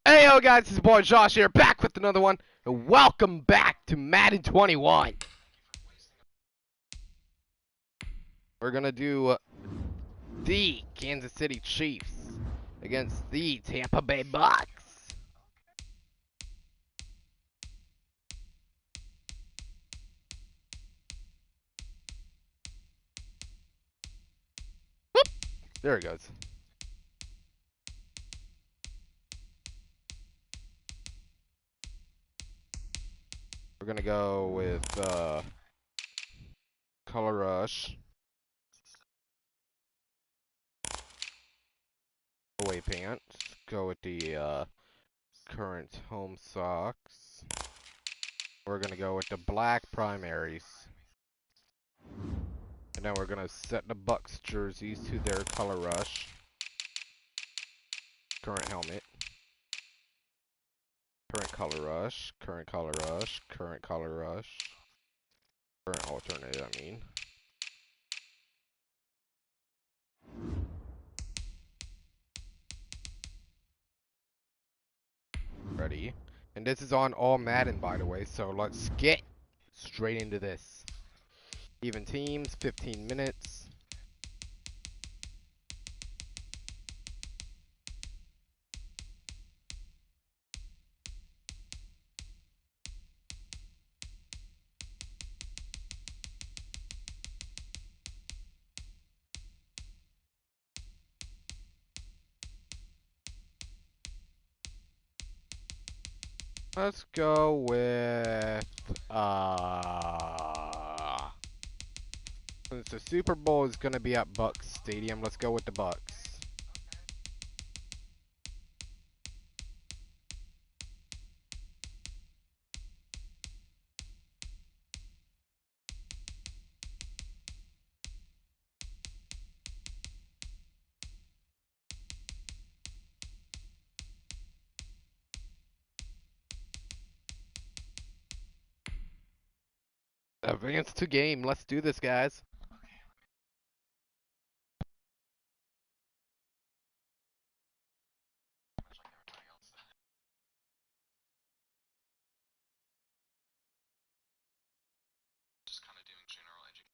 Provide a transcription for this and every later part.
Hey yo guys, it's your boy Josh here, back with another one, and welcome back to Madden 21. We're gonna do the Kansas City Chiefs against the Tampa Bay Bucs. Whoop! There it goes. We're gonna go with Color Rush. Away pants. Go with the current home socks. We're gonna go with the black primaries. And then we're gonna set the Bucs jerseys to their Color Rush. Current helmet. Current Color Rush. Current Color Rush. Current Color Rush. Current alternate, I mean. Ready. And this is on all Madden, by the way, so let's get straight into this. Even teams, 15 minutes. Let's go with, since the Super Bowl is going to be at Bucs Stadium, let's go with the Bucs. Advance to game. Let's do this, guys. Just kind of doing general education.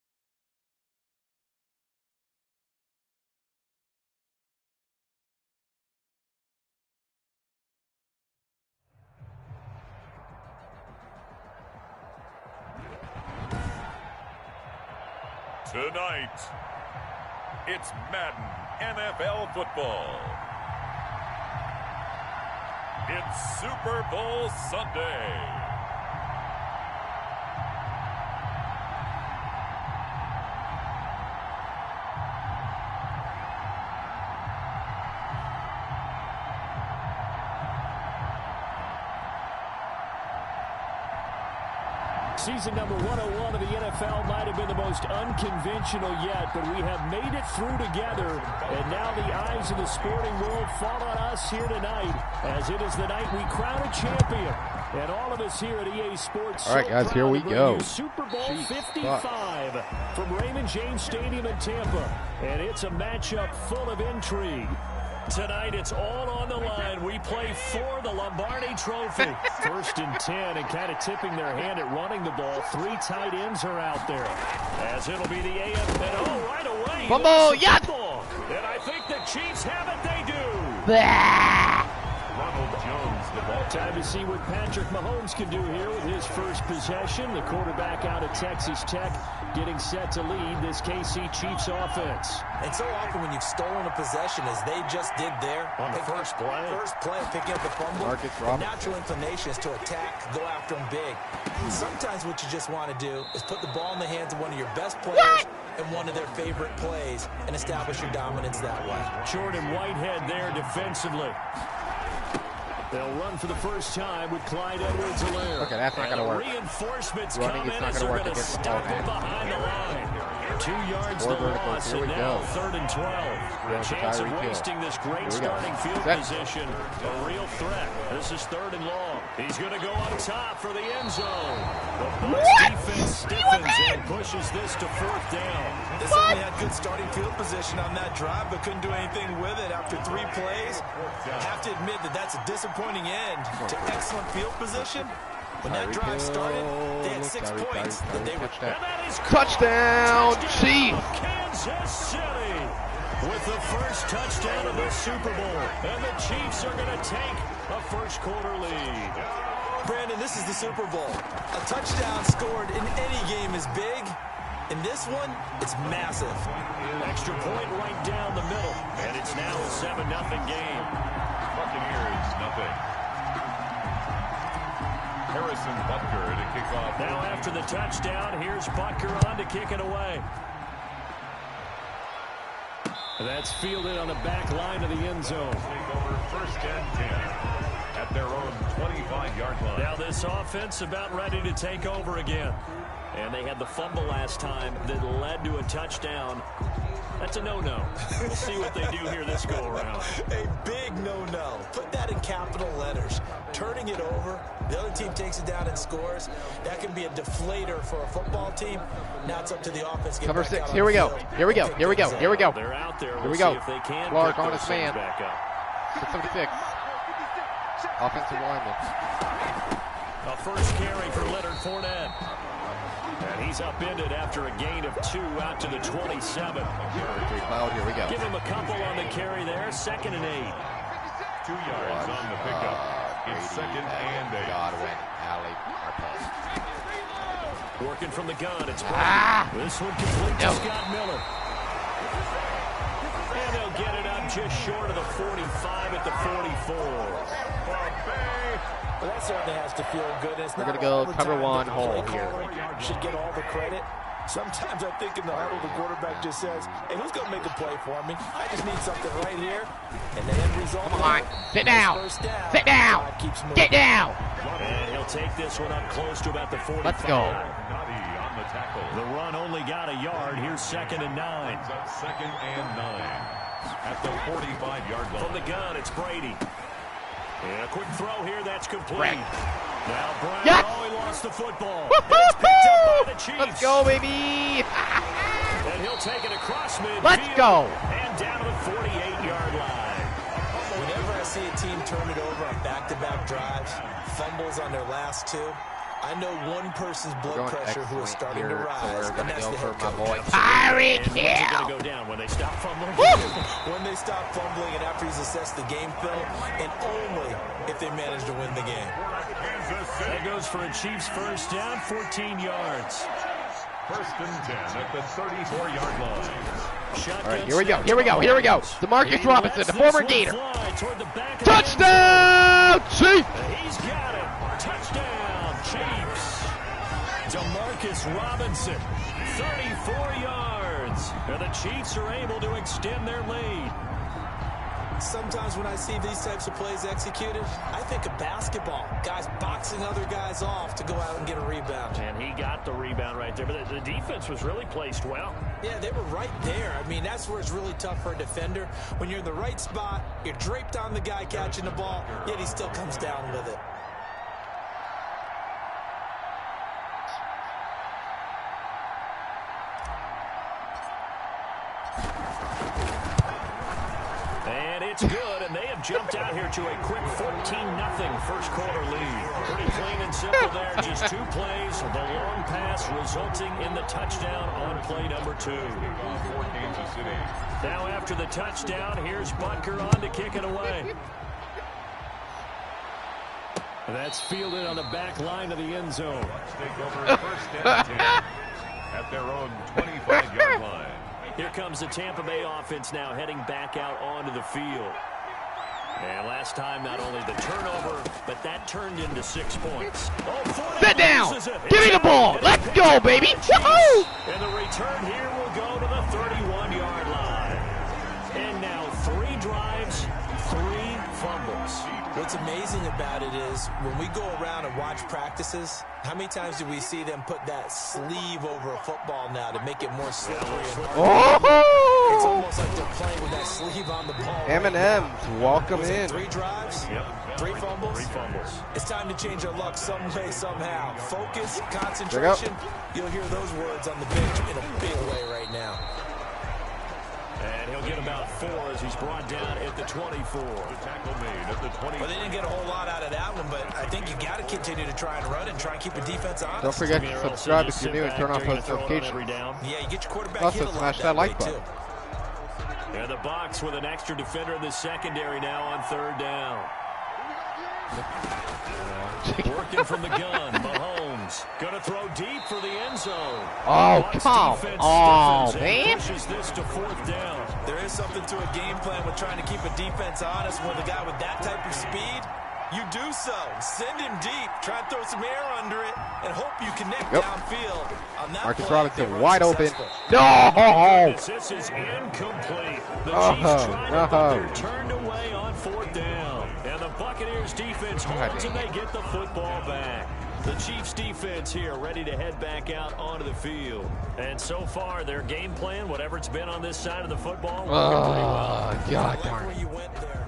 Tonight, it's Madden NFL football. It's Super Bowl Sunday. Season number 101 of the NFL might have been the most unconventional yet, but we have made it through together, and now the eyes of the sporting world fall on us here tonight, as it is the night we crown a champion. And all of us here at EA Sports, all right, guys, here we go. Super Bowl 55 from Raymond James Stadium in Tampa, and it's a matchup full of intrigue. Tonight, it's all on the line. We play for the Lombardi Trophy. 1st and 10, and kind of tipping their hand at running the ball. 3 tight ends are out there. As it'll be the AF, and right away. Fumble, yes! And I think the Chiefs have it, they do. Ronald Jones, the ball. Time to see what Patrick Mahomes can do here with his first possession. The quarterback out of Texas Tech getting set to lead this KC Chiefs offense. And so often when you've stolen a possession, as they just did there, on the first play, picking up the fumble, the natural inclination is to attack, go after them big. Sometimes what you just want to do is put the ball in the hands of one of your best players and one of their favorite plays and establish your dominance that way. Jordan Whitehead there defensively. They'll run for the first time with Clyde Edwards-Helaire. Okay, that's not going to work. Reinforcements Running is not going to work against stop it behind the line. 2 yards to loss, and now 3rd and 12. The chance of wasting this great starting field position, a real threat. This is 3rd and long. He's going to go up top for the end zone. The Bucs defense stiffens and pushes this to 4th down. They certainly had good starting field position on that drive, but couldn't do anything with it after 3 plays. I have to admit that that's a disappointing end to excellent field position. When that drive started, they had 6 points that they were... Touchdown, Chiefs! Kansas City with the first touchdown of the Super Bowl. And the Chiefs are going to take a first-quarter lead. Brandon, this is the Super Bowl. A touchdown scored in any game is big. In this one, it's massive. Extra point right down the middle. And it's now a 7-0 game. Buccaneers, nothing. Harrison Butker to kick off. Now after the touchdown, here's Butker on to kick it away. That's fielded on the back line of the end zone. Take over 1st and 10 at their own 25-yard line. Now this offense about ready to take over again. And they had the fumble last time that led to a touchdown. That's a no-no. We'll see what they do here this go-around. A big no-no. Put that in capital letters. Turning it over, the other team takes it down and scores. That can be a deflator for a football team. Now it's up to the offense. Cover 6. Here we go. Here we go. Here we go. Here we go. They're out there. Here we go. If they can Clark on his man. back up. 676. Offensive lineman. A first carry for Leonard Fournette. And he's upended after a gain of 2 out to the 27. Here we go. Give him a couple on the carry there. 2nd and 8. 2 yards on the pickup. It's 2nd and 8. Godwin, Alley, Marquez. Working from the gun. It's Brady. This one complete to Scott Miller. And they'll get it up just short of the 45 at the 44. Well, that certainly has to feel good. It's We're not going to go all the cover time 1 that the hole play here. caller should get all the credit. Sometimes I think in the huddle, the quarterback just says, hey, who's going to make a play for me? I just need something right here. And the end result. Come on. Sit down. Sit down. Get down. And he'll take this one up close to about the 45. Let's go. The run only got a yard. Here's 2nd and 9. It's up 2nd and 9 at the 45-yard line. From the gun, it's Brady. And a quick throw here, that's complete. Brett. Now Brown, Yes. oh, he lost the football. And it's picked up by the Chiefs. Let's go, baby. And he'll take it across midfield. Let's go. And down to the 48-yard line. Whenever I see a team turn it over on back-to-back drives, fumbles on their last 2, I know one person's blood pressure who is starting to rise, and that's the head coach. Tyreek Hill. Hill. Go down when they stop fumbling. When they stop fumbling and after he's assessed the game film, and only if they manage to win the game. That goes for a Chiefs first down, 14 yards. 1st and 10 at the 34-yard line. All right, here we go. Here we go. Here we go. DeMarcus Robinson, the former Gator. Touchdown, Chiefs. He's got it. Touchdown, Chiefs. DeMarcus Robinson, 34 yards. And the Chiefs are able to extend their lead. Sometimes when I see these types of plays executed, I think of basketball. Guys boxing other guys off to go out and get a rebound. And he got the rebound right there, but the defense was really placed well. Yeah, they were right there. I mean, that's where it's really tough for a defender. When you're in the right spot, you're draped on the guy catching the ball, yet he still comes down with it. And it's good, and they have jumped out here to a quick 14-0 first quarter lead. Pretty clean and simple there, just 2 plays. The long pass resulting in the touchdown on play number 2. Now after the touchdown, here's Butker on to kick it away. That's fielded on the back line of the end zone. Take over 1st and 10 at their own 25-yard line. Here comes the Tampa Bay offense now heading back out onto the field. And last time, not only the turnover, but that turned into 6 points. Oh, sit down. Give me the ball. Let's go, baby. Woohoo! And the return here will go to the 31-yard line. And now 3 drives, 3 fumbles. What's amazing about it is when we go around and watch practices, how many times do we see them put that sleeve over a football now to make it more slippery and hard? Oh! It's almost like they're playing with that sleeve on the ball. M&M's, welcome in. 3 drives? Yep. 3 fumbles? 3 fumbles. It's time to change our luck some way, somehow. Focus, concentration. You'll hear those words on the bench in a big way right now. And he'll get about 4 as he's brought down at the 24. The tackle made at the 20. Well, they didn't get a whole lot out of that one, but I think you got to continue to try and run and try and keep the defense honest. Don't forget to subscribe if you're new and turn on post notifications. Yeah, you get your quarterback Also, hit a lot smash that like way, button. too. And the Bucs with an extra defender in the secondary now on 3rd down. Working from the gun, Mahomes gonna throw deep for the end zone. Oh, come on, man. Pushes this to 4th down. There is something to a game plan with trying to keep a defense honest with a guy with that type of speed. You do so. Send him deep. Try and throw some air under it and hope you connect downfield. On that Marcus play, Robinson wide open. No! No! This is incomplete. The Chiefs trying to, but they're turned away on 4th down. And the Buccaneers defense holds and they get the football back. The Chiefs defense here ready to head back out onto the field. And so far, their game plan, whatever it's been on this side of the football, working pretty well. God darn it. You went there.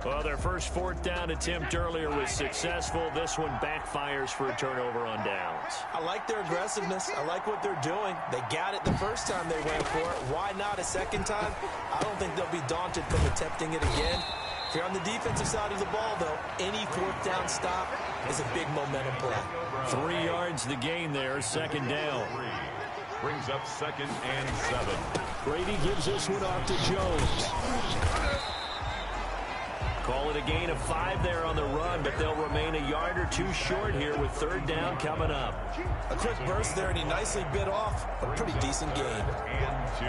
Well, their first 4th down attempt earlier was successful. This one backfires for a turnover on downs. I like their aggressiveness. I like what they're doing. They got it the first time they went for it. Why not a second time? I don't think they'll be daunted from attempting it again. If you're on the defensive side of the ball, though, any 4th down stop is a big momentum play. 3 yards the gain there, 2nd down. Brings up 2nd and 7. Brady gives this one off to Jones. Call it a gain of 5 there on the run, but they'll remain a yard or 2 short here with 3rd down coming up. A quick burst there, and he nicely bit off a pretty decent gain. And 2.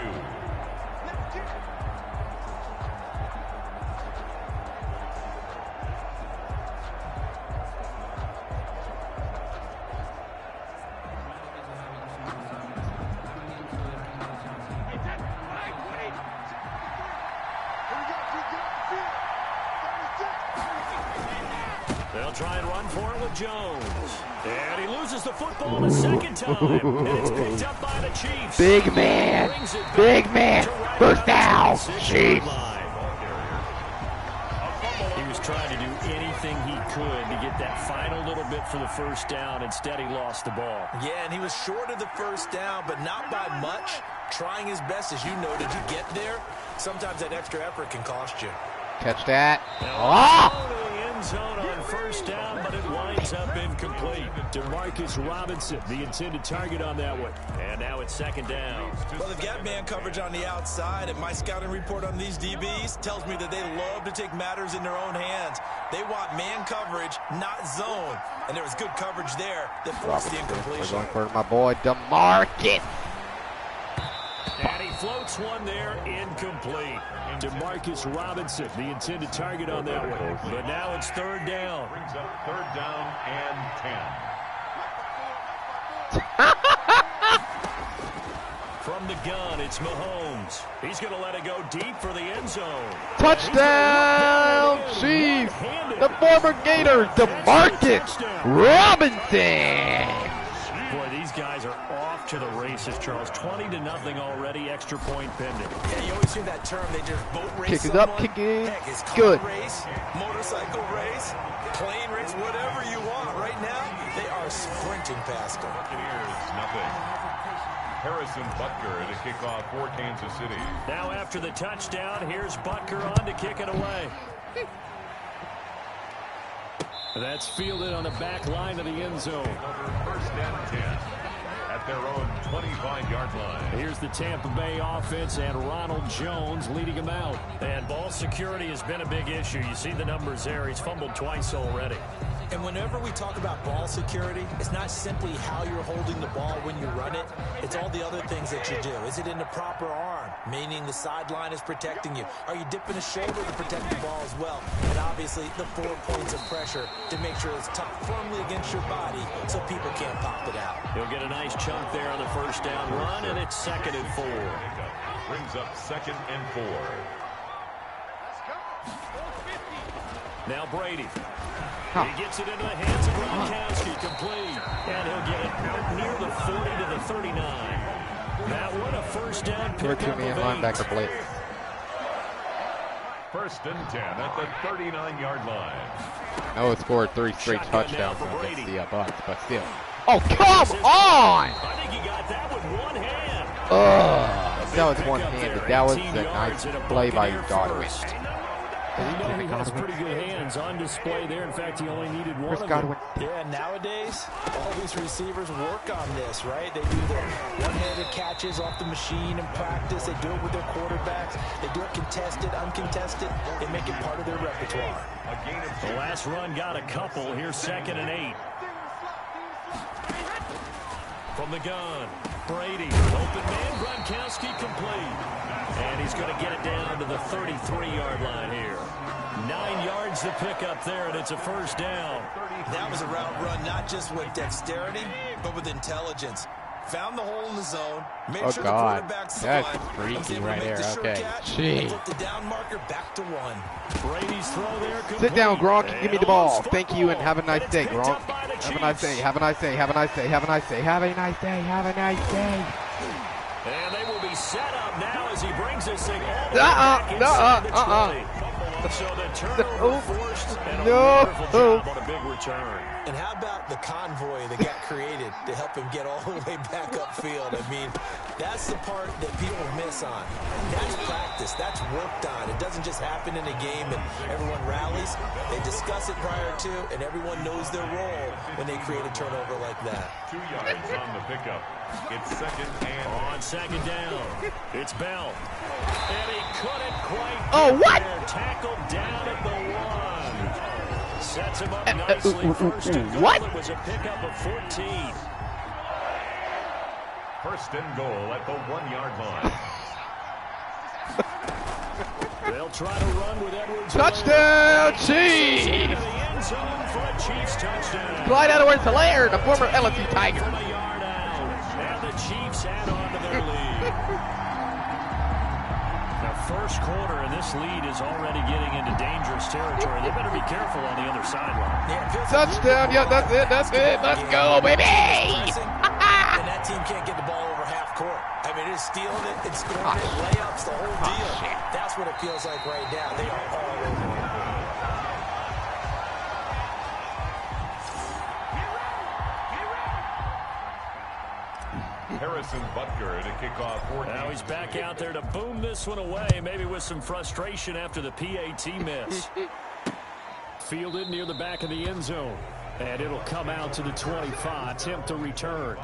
They'll try and run for it with Jones. And he loses the football a 2nd time. And it's picked up by the Chiefs. Big man. Big man. 1st down. Chiefs. He was trying to do anything he could to get that final little bit for the 1st down. Instead, he lost the ball. Yeah, and he was short of the 1st down, but not by much. Trying his best, as you noted, to get there. Sometimes that extra effort can cost you. Catch that. Oh! End zone on 1st down, but it winds up incomplete. DeMarcus Robinson, the intended target on that one. And now it's 2nd down. Well, they've got man coverage on the outside, and my scouting report on these DBs tells me that they love to take matters in their own hands. They want man coverage, not zone. And there was good coverage there that forced the incompletion. We're going for my boy DeMarcus. And he floats one there, incomplete. DeMarcus Robinson, the intended target on that one. But now it's 3rd down. Brings up 3rd down and 10. From the gun, it's Mahomes. He's going to let it go deep for the end zone. Touchdown, Chiefs. The former Gator, DeMarcus Robinson. Boy, these guys are off to the races, Charles. 20-0 already, extra point pending. Yeah, you always hear that term. They just boat race Kick it someone. up, kick it. Heck, it's car Good. race, motorcycle race, plane race, whatever you want. Right now, they are sprinting past them. Buccaneers, nothing. Harrison Butker to kick off for Kansas City. Now after the touchdown, here's Butker on to kick it away. That's fielded on the back line of the end zone. 1st and 10 at their own 25-yard line. Here's the Tampa Bay offense and Ronald Jones leading him out. And ball security has been a big issue. You see the numbers there. He's fumbled twice already. And whenever we talk about ball security, it's not simply how you're holding the ball when you run it. It's all the other things that you do. Is it in the proper arm, meaning the sideline is protecting you? Are you dipping a shoulder to protect the ball as well? And obviously, the 4 points of pressure to make sure it's tucked firmly against your body so people can't pop it out. He'll get a nice chunk there on the 1st down run, and it's 2nd and 4. Brings up 2nd and 4. Now Brady. Huh. He gets it into the hands of Gronkowski, complete. And he'll get it out near the 40 to the 39. That one a first down Give it pickup to me and of 8. linebacker blitz. First and 10 at the 39-yard line. Noah scored 3 straight Shotgun touchdowns now for against Brady. the Bucs, but still. Oh, come on! I think he got that with one hand. That was one-handed. That was a nice play by Godwin. We know he has pretty good hands on display there. In fact, he only needed one Where's of Godwin? them. Yeah, nowadays, all these receivers work on this, right? They do their one-handed catches off the machine in practice. They do it with their quarterbacks. They do it contested, uncontested. They make it part of their repertoire. The last run got a couple. Here's 2nd and 8. From the gun, Brady, open man, Gronkowski complete. And he's going to get it down to the 33-yard line here. 9 yards to pick up there, and it's a first down. That was a route run not just with dexterity, but with intelligence. Found the hole in the zone, made Oh, sure God. the quarterback's That's line, freaky was able to right make there. the short Okay. catch, Gee. and flip the down marker back to 1. Brady's throw there complete. Sit down, Gronk, and give me the ball. Thank you, and have a nice But it's day, picked Gronk. up by the Have a nice day. Chiefs. Have a nice day. Have a nice day. Have a nice day. Have a nice day. Have a nice day. And they will be set up now as he brings this thing all the way back inside the 20. So the turnover forced and a wonderful job on a big return. And how about the convoy that got created to help him get all the way back upfield? I mean, that's the part that people miss on. That's practice. That's worked on. It doesn't just happen in a game and everyone rallies. They discuss it prior to, and everyone knows their role when they create a turnover like that. 2 yards on the pickup. It's 2nd and On 2nd down, it's Bell. And he couldn't quite Oh, get what? there. Tackled down at the 1. Sets him up nicely. First and goal. What? It was a pickup of 14. first and goal at the 1-yard line. They'll try to run with Edwards. Touchdown, Into Chiefs! the end zone for a Chiefs touchdown. Clyde Edwards-Helaire, the former LSU Tiger. From a yard out. And the Chiefs add on to their lead. The first quarter, and this lead is already getting into dangerous territory. They better be careful on the other sideline. Yeah, it feels like Touchdown. Yeah, that's it. That's it. Let's go, baby. and that team can't get the ball over half court. I mean, it's stealing it, it's scoring it, layups, the whole deal. shit. That's what it feels like right now. They are all over it. Harrison Butker to kick off 14. Now he's back out there to boom this one away, maybe with some frustration after the PAT miss. Fielded near the back of the end zone. And it'll come out to the 25. Attempt to return.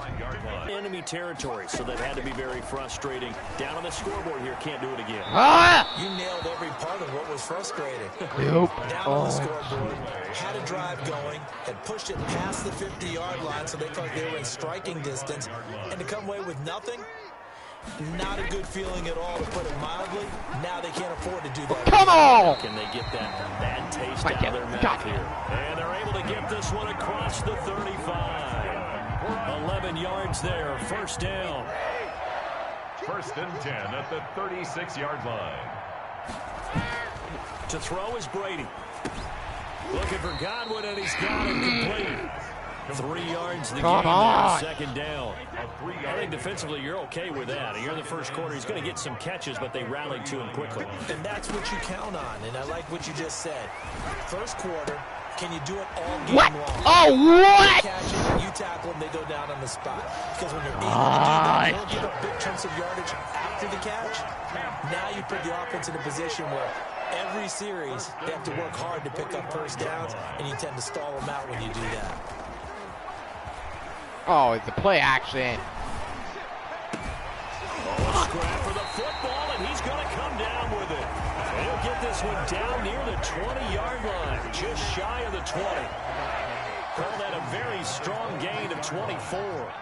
Enemy territory, so that had to be very frustrating. Down on the scoreboard here, can't do it again. Ah! You nailed every part of what was frustrating. Nope. Down on the scoreboard, had a drive going, had pushed it past the 50-yard line so they felt like they were in striking distance, and to come away with nothing, not a good feeling at all, to put it mildly. Now they can't afford to do that. Come on! Can they get that bad taste out of their mouth here? And they're able to get this one across the 35. 11 yards there, first down. First and 10 at the 36-yard line. To throw is Brady. Looking for Godwin, and he's got it complete. 3 yards the Come game on. there, second down. I think defensively you're okay with that. You're in the first quarter. He's going to get some catches, but they rallied to him quickly. And that's what you count on, and I like what you just said. First quarter, can you do it all game What? long? Oh, what? Catch it, you tackle them, they go down on the spot. Because when you're able to do that, you don't give up big chunks of yardage after the catch. Now you put the offense in a position where every series they have to work hard to pick up first downs, and you tend to stall them out when you do that. Oh, it's a play action. Scrap for the football, and he's going to come down with it. And he'll get this one down near the 20-yard line, just shy of the 20. Call that a very strong gain of 24.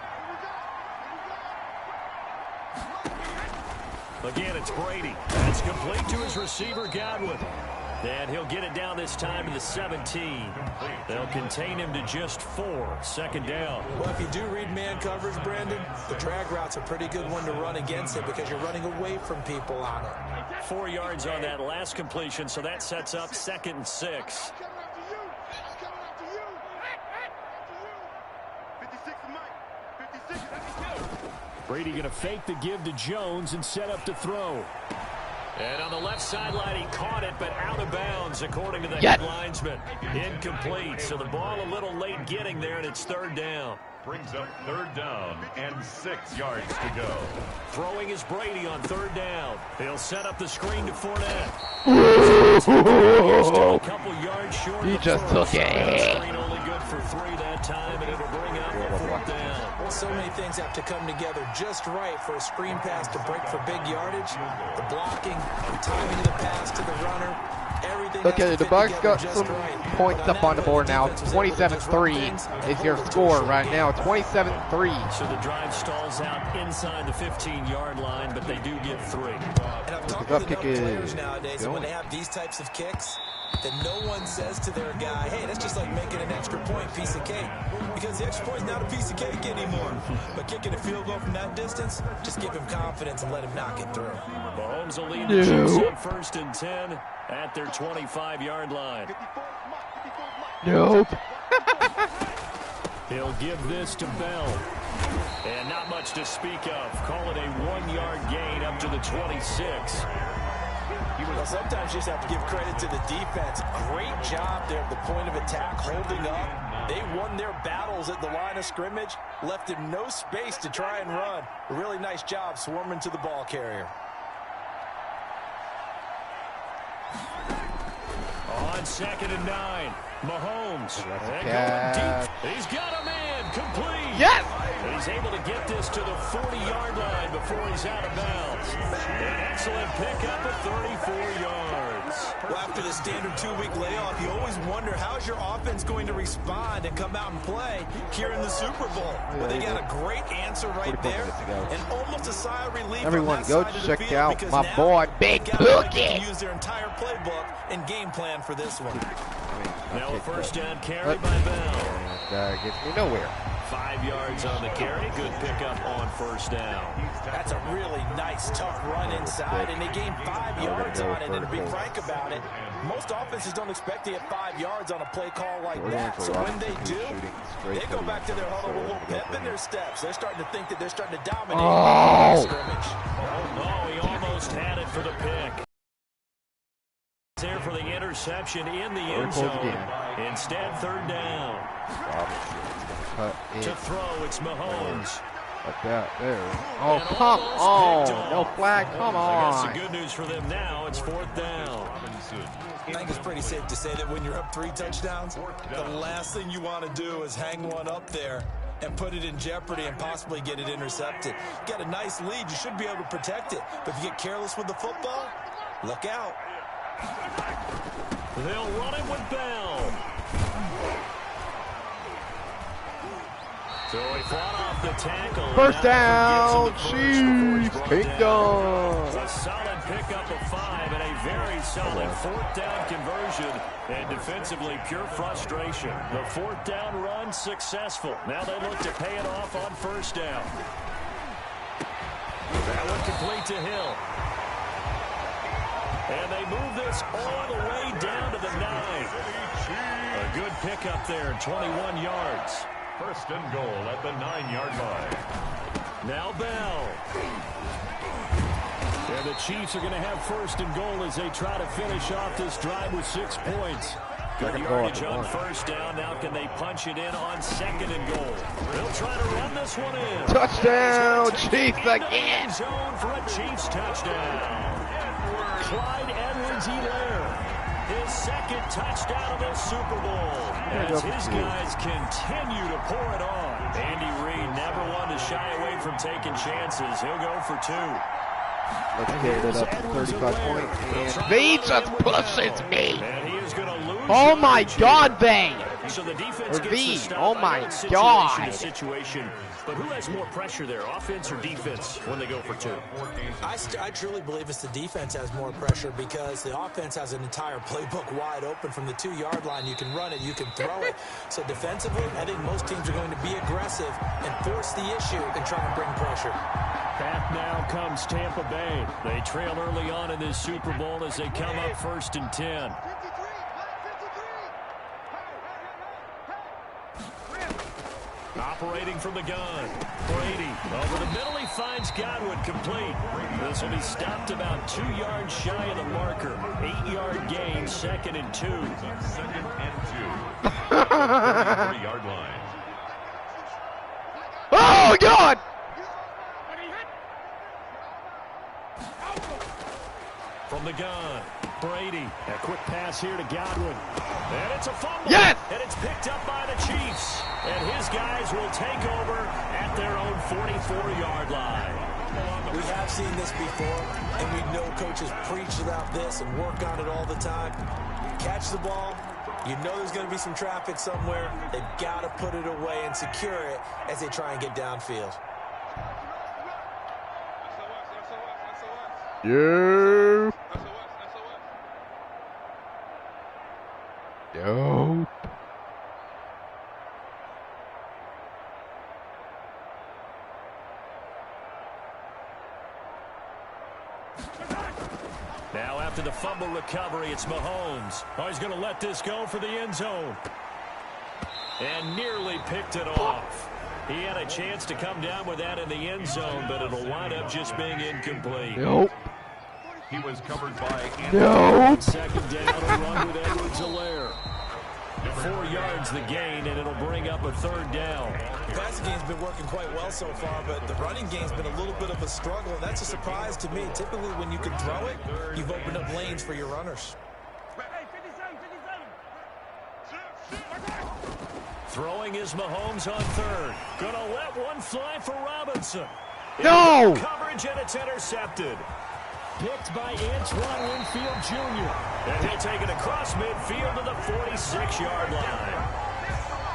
Again, it's Brady. That's complete to his receiver, Godwin. And he'll get it down this time to the 17. They'll contain him to just 4. Second down. Well, if you do read man coverage, Brandon, the drag route's a pretty good one to run against it because you're running away from people on it. 4 yards on that last completion, so that sets up 2nd and 6. Brady going to fake the give to Jones and set up to throw. And on the left sideline, he caught it, but out of bounds, according to the head linesman. Incomplete, so the ball a little late getting there, and it's 3rd down. Brings up 3rd down and 6 yards to go. Throwing is Brady on 3rd down. He'll set up the screen to Fournette. Still a couple yards short. He just took it. Screen only good for 3 that time, and it'll bring up 4th down. So many things have to come together just right for a screen pass to break for big yardage. The blocking, the timing of the pass to the runner. Okay, the Bucs got some points up on the board now. 27-3 is your score right now. 27-3. So the drive stalls out inside the 15-yard line, but they do get 3. And I'm talking to the players nowadays, and when they have these types of kicks, then no one says to their guy, hey, that's just like making an extra point piece of cake. Because the extra point is not a piece of cake anymore. But kicking a field goal from that distance, just give him confidence and let him knock it through. Mahomes will lead the Chiefs on 1st and 10 at their 25-yard line. Nope. He'll give this to Bell. And not much to speak of. Call it a 1-yard gain up to the 26. Well, sometimes you just have to give credit to the defense. Great job there at the point of attack, holding up. They won their battles at the line of scrimmage, left him no space to try and run. A really nice job swarming to the ball carrier. On 2nd and 9, Mahomes. And going deep. He's got a man complete. Yes! And he's able to get this to the 40-yard line before he's out of bounds. An excellent pickup of 34 yards. Well, after the standard 2-week layoff, you always wonder how's your offense going to respond and come out and play here in the Super Bowl. Well, they got a great answer right there, and almost a sigh of relief. Everyone, go check out my boy Big Bookie. Use their entire playbook and game plan for this one. Now a 1st down carry by Bell. And gets me nowhere. 5 yards on the carry. Good pickup on 1st down. That's a really nice, tough run inside, and they gained 5 yards on it. And to be frank about it, most offenses don't expect to get 5 yards on a play call like that. So when they do, they go back to their huddle with a little pep in their steps. They're starting to think that they're starting to dominate the scrimmage. Oh, he almost had it for the pick. There for the interception in the end zone. Instead, 3rd down. To throw, it's Mahomes. Like that, there. Oh, come on. No flag, come on. I guess the good news for them now, it's 4th down. I think it's pretty safe to say that when you're up 3 touchdowns, the last thing you want to do is hang one up there and put it in jeopardy and possibly get it intercepted. You got a nice lead, you should be able to protect it. But if you get careless with the football, look out. They'll run it with Bell. So he fought off the tackle. 1st down, Chiefs, Kingdom. A solid pickup of 5 and a very solid 4th down conversion. And defensively, pure frustration. The 4th down run successful. Now they look to pay it off on 1st down. That one complete to Hill. And they move this all the way down to the 9. A good pickup there, 21 yards. 1st and goal at the 9-yard line. Now Bell. And the Chiefs are going to have 1st and goal as they try to finish off this drive with 6 points. Good yardage on 1st down. Now can they punch it in on 2nd and goal? They'll try to run this one in. Touchdown, Chiefs again. Zone for a Chiefs touchdown. Clyde Edwards-Helaire, his 2nd touchdown of the Super Bowl. As his guys continue to pour it on. Andy Reid never wanted to shy away from taking chances. He'll go for 2. Let's get it up to 35 points. And they just pushes me. And he is going to lose. Oh my God, they. So the defense Or gets the V. stop. Oh I my know it's situation God. to situation, but who has more pressure there, offense or defense, when they go for two? I truly believe it's the defense has more pressure because the offense has an entire playbook wide open from the 2-yard line. You can run it, you can throw it. So defensively, I think most teams are going to be aggressive and force the issue and try and bring pressure. Back now comes Tampa Bay. They trail early on in this Super Bowl as they come up 1st and 10. Operating from the gun. Brady over the middle. He finds Godwin complete. This will be stopped about 2 yards shy of the marker. 8-yard gain, 2nd and 2. 2nd and 2. 30-yard line. Oh, God! From the gun, Brady. A quick pass here to Godwin. And it's a fumble. Yes! And it's picked up by the Chiefs. And his guys will take over at their own 44-yard line. We have seen this before, and we know coaches preach about this and work on it all the time. Catch the ball. You know there's going to be some traffic somewhere. They've got to put it away and secure it as they try and get downfield. Yeah. Dope. Now after the fumble recovery, it's Mahomes. Oh, he's going to let this go for the end zone. And nearly picked it off. He had a chance to come down with that in the end zone, but it'll wind up just being incomplete. Nope. He was covered by Nope. 2nd down, a run with Edwards-Helaire. 4 yards the gain, and it'll bring up a 3rd down. The passing game's been working quite well so far, but the running game's been a little bit of a struggle, and that's a surprise to me. Typically, when you can throw it, you've opened up lanes for your runners. Throwing is Mahomes on 3rd. Gonna let one fly for Robinson. No! Coverage, and it's intercepted. Picked by Antoine Winfield Jr. And he'll take it across midfield to the 46-yard line.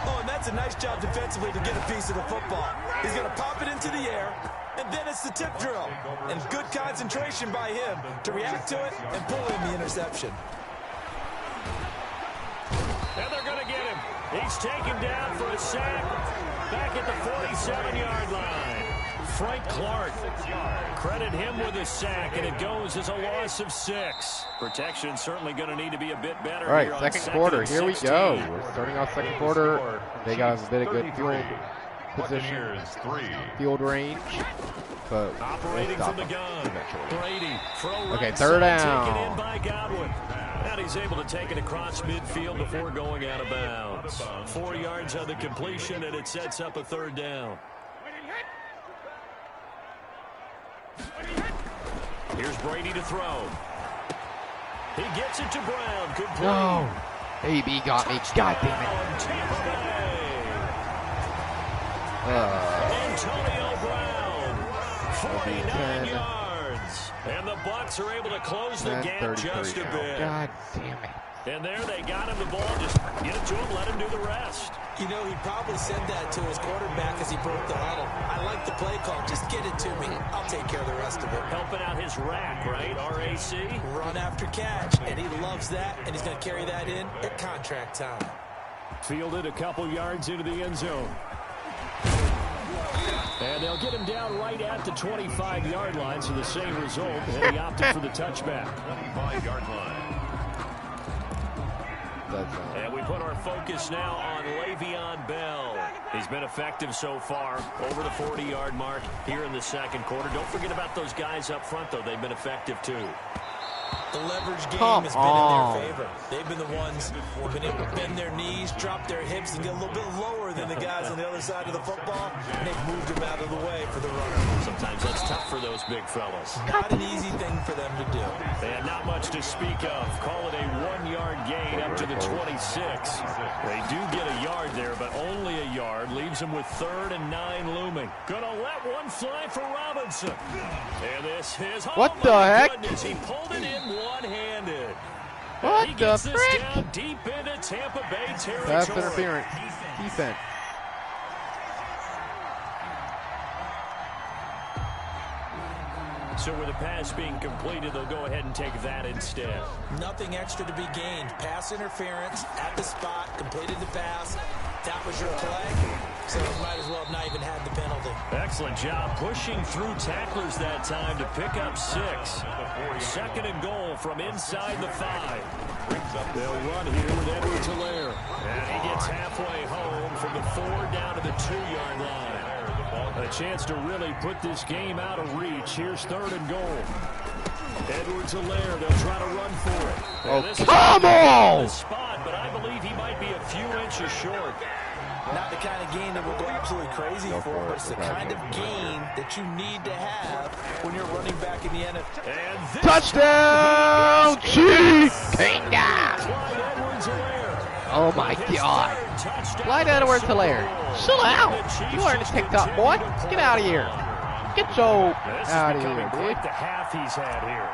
Oh, and that's a nice job defensively to get a piece of the football. He's going to pop it into the air, and then it's the tip drill. And good concentration by him to react to it and pull in the interception. And they're going to get him. He's taken down for a sack back at the 47-yard line. Frank Clark, credit him with a sack, and it goes as a loss of 6. Protection certainly going to need to be a bit better. All right, here on second 2nd quarter. and Here we 16. go. We're starting off second quarter. They got a bit of good position, field range, but Operating from the gun. Brady. Okay, 3rd down. Taken in by Godwin. And he's able to take it across midfield before going out of bounds. 4 yards on the completion, and it sets up a 3rd down. Here's Brady to throw. He gets it to Brown. Good play. No. AB got me. God damn it. Tampa Bay. Antonio Brown. 49 yards. And the Bucs are able to close the gap just a bit. God damn it. And there they got him the ball. Just get it to him, let him do the rest. You know, he probably said that to his quarterback as he broke the huddle. I like the play call. Just get it to me. I'll take care of the rest of it. Helping out his rack, right? RAC. Run after catch, and he loves that, and he's going to carry that in at contract time. Fielded a couple yards into the end zone. And they'll get him down right at the 25-yard line, so the same result, and he opted for the touchback. 25-yard line. And we put our focus now on Le'Veon Bell. He's been effective so far, over the 40-yard mark here in the second quarter. Don't forget about those guys up front, though. They've been effective, too. The leverage game has been in their favor. They've been the ones who have been able to bend their knees, drop their hips, and get a little bit lower than the guys on the other side of the football. And they've moved them out of the way for the runner. Sometimes that's tough for those big fellas. Not an easy thing for them to do. And not much to speak of. Call it a 1-yard gain up to the 26. They do get a yard there, but only a yard. Leaves them with 3rd and 9 looming. Gonna let one fly for Robinson. And this is... What the heck? Goodness, he pulled it in one-handed. What he the gets this frick? down deep into Tampa Bay territory. Pass interference. Defense. So with the pass being completed, they'll go ahead and take that instead. Nothing extra to be gained. Pass interference at the spot, completed the pass. That was your play, so you might as well have not even had the penalty. Excellent job pushing through tacklers that time to pick up 6. 2nd and goal from inside the 5. They'll run here with Edwards-Helaire. And he gets halfway home from the 4 down to the 2-yard line. A chance to really put this game out of reach. Here's 3rd and goal. Edwards-Helaire, they'll try to run for it. Oh, come on! Spot, but I believe he might be a few inches short. Not the kind of game that will go absolutely crazy for, but it's the kind of game that you need to have when you're running back in the NFL. And this Touchdown, Chiefs! Kingdom! Clyde Edwards-Helaire. Oh my God! Clyde Edwards-Helaire, chill out! You learned to TikTok, boy. Get out of here! Get your out of here, dude. The half he's had here.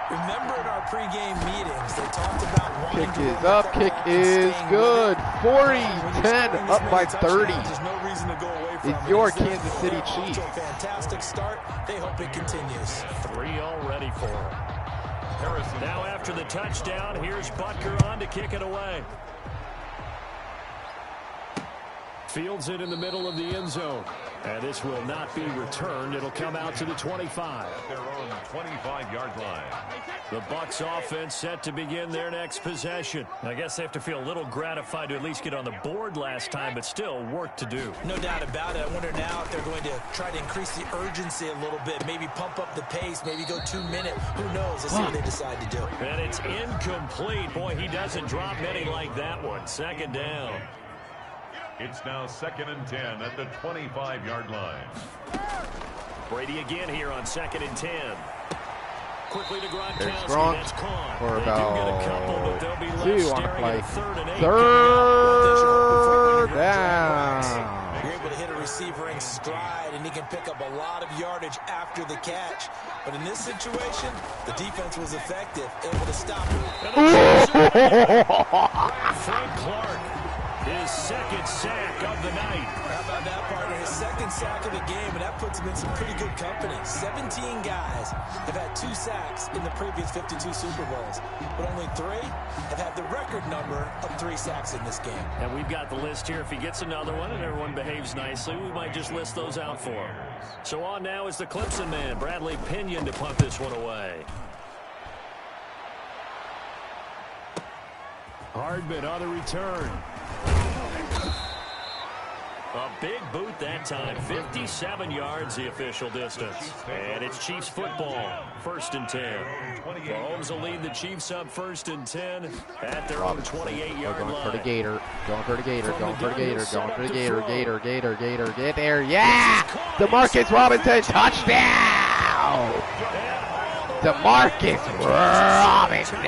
Remember in our pregame meetings, they talked about wanting Kick to is up, kick is good. 40-10, up by 30. There's no reason to go away from It's your Kansas City Chiefs. Fantastic start. They hope it continues. 3 already for him. Now after the touchdown, here's Butker on to kick it away. Fields it in the middle of the end zone. And this will not be returned. It'll come out to the 25. Their own 25-yard line. The Bucs offense set to begin their next possession. I guess they have to feel a little gratified to at least get on the board last time, but still work to do. No doubt about it. I wonder now if they're going to try to increase the urgency a little bit, maybe pump up the pace, maybe go 2-minute. Who knows? Let's see what they decide to do. And it's incomplete. Boy, he doesn't drop many like that one. 2nd down. It's now 2nd and 10 at the 25-yard line. Brady again here on 2nd and 10. Quickly to Gronkowski. Gronk That's caught. for They about do get a couple, but they'll be 2 left on the staring play. at 3rd and 8. 3rd down. You're able to hit a receiver in stride, and he can pick up a lot of yardage after the catch. But in this situation, the defense was effective, able to stop it. Frank Clark, his 2nd sack of the night. How about that, partner? His 2nd sack of the game, and that puts him in some pretty good company. 17 guys have had 2 sacks in the previous 52 Super Bowls, but only 3 have had the record number of 3 sacks in this game. And we've got the list here. If he gets another one and everyone behaves nicely, we might just list those out for him. So on now is the Clemson man, Bradley Pinion, to punt this one away. Hardman on the return. A big boot that time. 57 yards the official distance. And it's Chiefs football. 1st and 10. Mahomes will lead the Chiefs up 1st and 10 at their own 28-yard line. Going for the Gator. Going for the Gator. Going for the Gator. Going for the Gator. Gator. Get there. Yeah! DeMarcus Robinson touchdown! DeMarcus Robinson!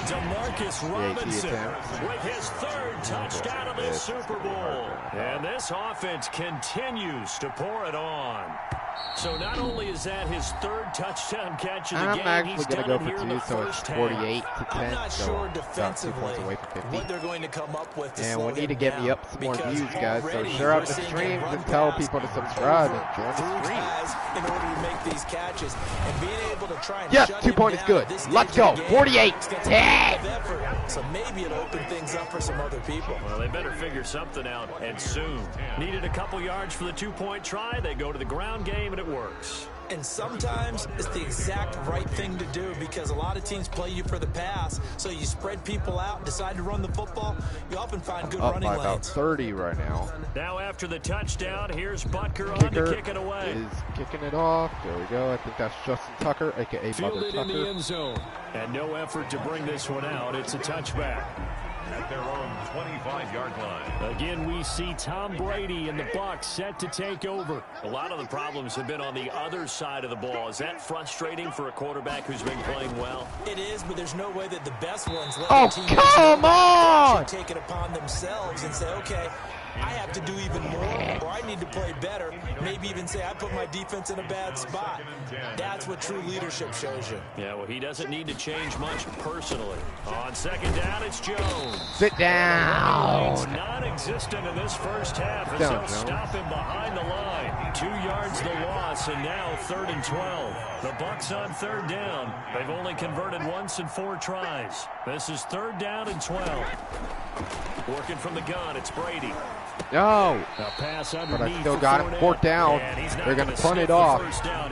DeMarcus Robinson with his 3rd touchdown of the Super Bowl. And this offense continues to pour it on. So not only is that his 3rd touchdown catch of the game, I'm he's actually done going it to here go in for 2, the so it's first 48 half. to 10. I'm not so sure about 2 defensively points away from 50. what they're going to come up with to And slow we need to him get me down, up some more because views, guys. So already share out we're the seeing streams run and tell pass people to subscribe and join the through stream. guys in order to make these catches and being able to try and Yes, shut 2 him point is down good. at this Let's stage of go. the game. 48. It's gonna take a lot 10. of effort. So maybe it'll open things up for some other people. Well, they better figure something out, and soon. Needed a couple yards for the 2-point try. They go to the ground game, and it works. And sometimes it's the exact right thing to do, because a lot of teams play you for the pass. So you spread people out, decide to run the football. You often find good Up running by about lanes. 30 right now. Now after the touchdown, here's Butker on Kicker to kick it away. is kicking it off. There we go. I think that's Justin Tucker, a.k.a. Mother Fielded in the Tucker. end zone. And no effort to bring this one out. It's a touchback. At their own 25-yard line. Again, we see Tom Brady and the Bucs set to take over. A lot of the problems have been on the other side of the ball. Is that frustrating for a quarterback who's been playing well? It is, but there's no way that the best ones let Oh, their teammates come on! take it upon themselves and say, okay, I have to do even more, or I need to play better. Maybe even say I put my defense in a bad spot. That's what true leadership shows you. Yeah, well, he doesn't need to change much personally. On second down, it's Jones. Sit down. It's non-existent in this first half as they'll stop him behind the line. 2 yards the loss, and now 3rd and 12. The Bucs on 3rd down. They've only converted once in 4 tries. This is 3rd down and 12. Working from the gun, it's Brady. No. Pass But I still got him 4th down. They're going to punt it off.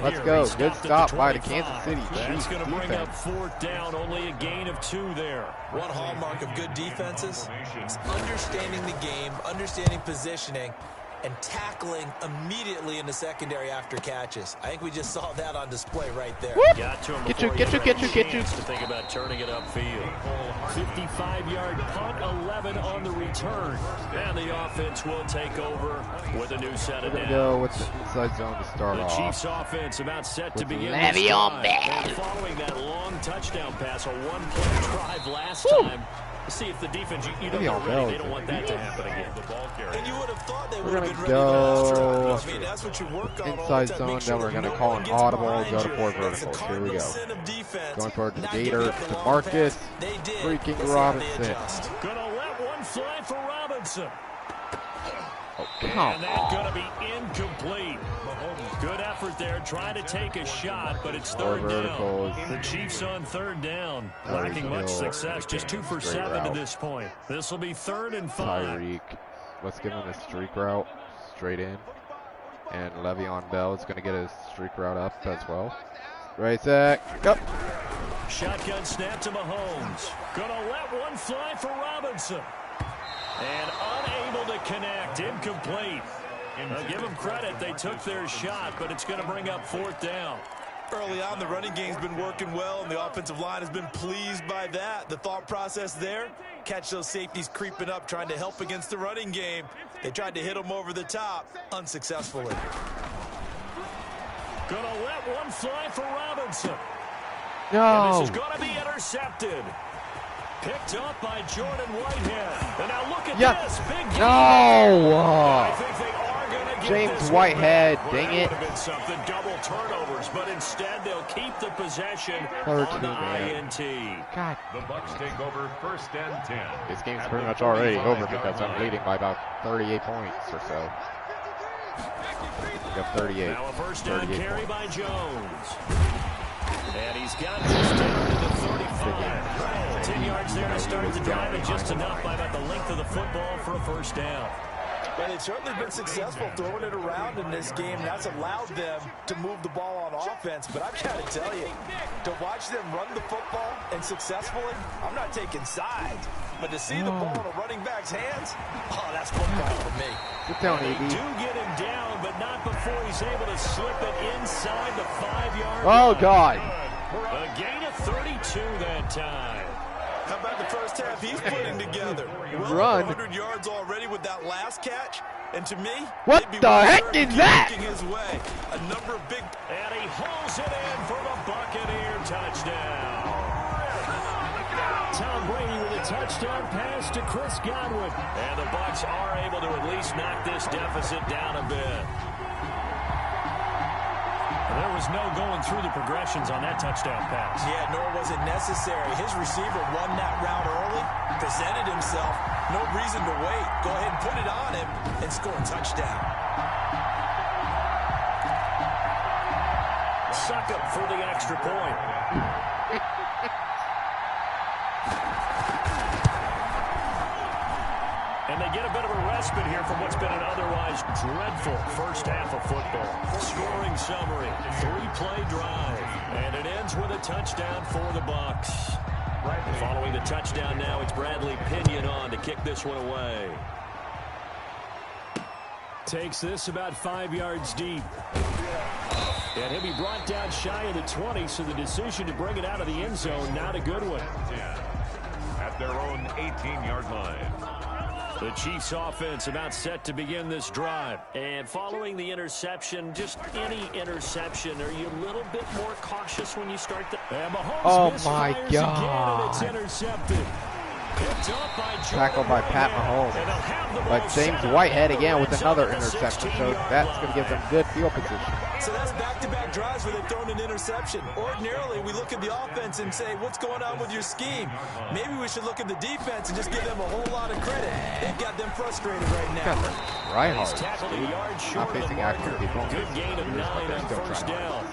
Let's go. Good stop by the Kansas City Chiefs. That's going to bring up 4th down. Only a gain of 2 there. One hallmark of good defenses is understanding the game, understanding positioning, and tackling immediately in the secondary after catches. I think we just saw that on display right there. Got to him Get you. to think about turning it upfield. 55-yard punt, 11 on the return. And the offense will take over with a new set of downs. Go with the inside zone to start The off. Chiefs offense about set to begin Le'Veon this drive. Bell. And following that long touchdown pass, a one-play drive last time. See if the defense, you know, they're ready. They don't want that to happen again. And you would have thought they We're would have going been to ready last go drive. I mean, that's what you work on inside zone. Then we're going to call an audible. Go to 4 verticals. Here we go. Going toward the Gator to Marcus. Freaking Robinson. Gonna let one fly for Robinson. Oh, come And that's on. going to be incomplete. Good effort there, trying to take a shot, but it's 4 3rd verticals. down. The Chiefs on 3rd down. Larry Lacking much Hill, success, just 2 for straight 7 route. to this point. This will be 3rd and 5. Tyreek. Let's give him a streak route straight in. And Le'Veon Bell is going to get his streak route up as well. Right, Zach. Go. Shotgun snap to Mahomes. Gonna let one fly for Robinson. And unable to connect. Incomplete. Give them credit. They took their shot, but it's going to bring up 4th down. Early on, the running game's been working well, and the offensive line has been pleased by that. The thought process there, catch those safeties creeping up, trying to help against the running game. They tried to hit them over the top, unsuccessfully. Gonna let one fly for Robinson. And No. this is going to be intercepted. Picked up by Jordan Whitehead. And now look at Yep. this. Big game. No. I think they are going to get James this Whitehead, one. dang Well, it. That would have been something, double turnovers, but instead they'll keep the possession Third on two, the man. INT. God. The Bucs take over 1st and 10. This game's At pretty the much already 45 over because I'm yard leading by about 38 points or so. We got 38. Now a first down 38 carry points. by Jones. And he's got just down to the 35. 10 yards there to start the drive, and just enough by about the length of the football for a first down. Well, they've certainly been successful throwing it around in this game. That's allowed them to move the ball on offense. But I've got to tell you, to watch them run the football and successfully, I'm not taking sides. But to see the ball in a running back's hands, oh, that's football for me. Sit down, They AB. do get him down, but not before he's able to slip it inside the 5-yard Oh, line. God. A gain of 32 that time. How about the first half he's putting together? Well, Run. 100 yards already with that last catch. And to me, What maybe the one heck third is that? making his way. A number of big. And he hauls it in for the Buccaneer touchdown. Tom Brady with a touchdown pass to Chris Godwin. And the Bucs are able to at least knock this deficit down a bit. There was no going through the progressions on that touchdown pass. Yeah, nor was it necessary. His receiver won that route early, presented himself. No reason to wait. Go ahead and put it on him and score a touchdown. Suck up for the extra point. And they get a bit of a respite here from what's been an otherwise dreadful first half of football. Scoring summary, 3-play drive, and it ends with a touchdown for the Bucs. Following the touchdown now, it's Bradley Pinion on to kick this one away. Takes this about 5 yards deep. And he'll be brought down shy of the 20, so the decision to bring it out of the end zone, not a good one. At their own 18-yard line. The Chiefs offense about set to begin this drive. And following the interception, just any interception, are you a little bit more cautious when you start the... And Mahomes Oh, my misfires God. again, and it's intercepted. Tackled by Pat Mahomes. But James Whitehead again with another interception, so that's going to give them good field position. So that's back-to-back drives where they've thrown an interception. Ordinarily, we look at the offense and say, what's going on with your scheme? Maybe we should look at the defense and just give them a whole lot of credit. They've got them frustrated right now. Right hard. Not facing actual people. Good gain of 9 on first down.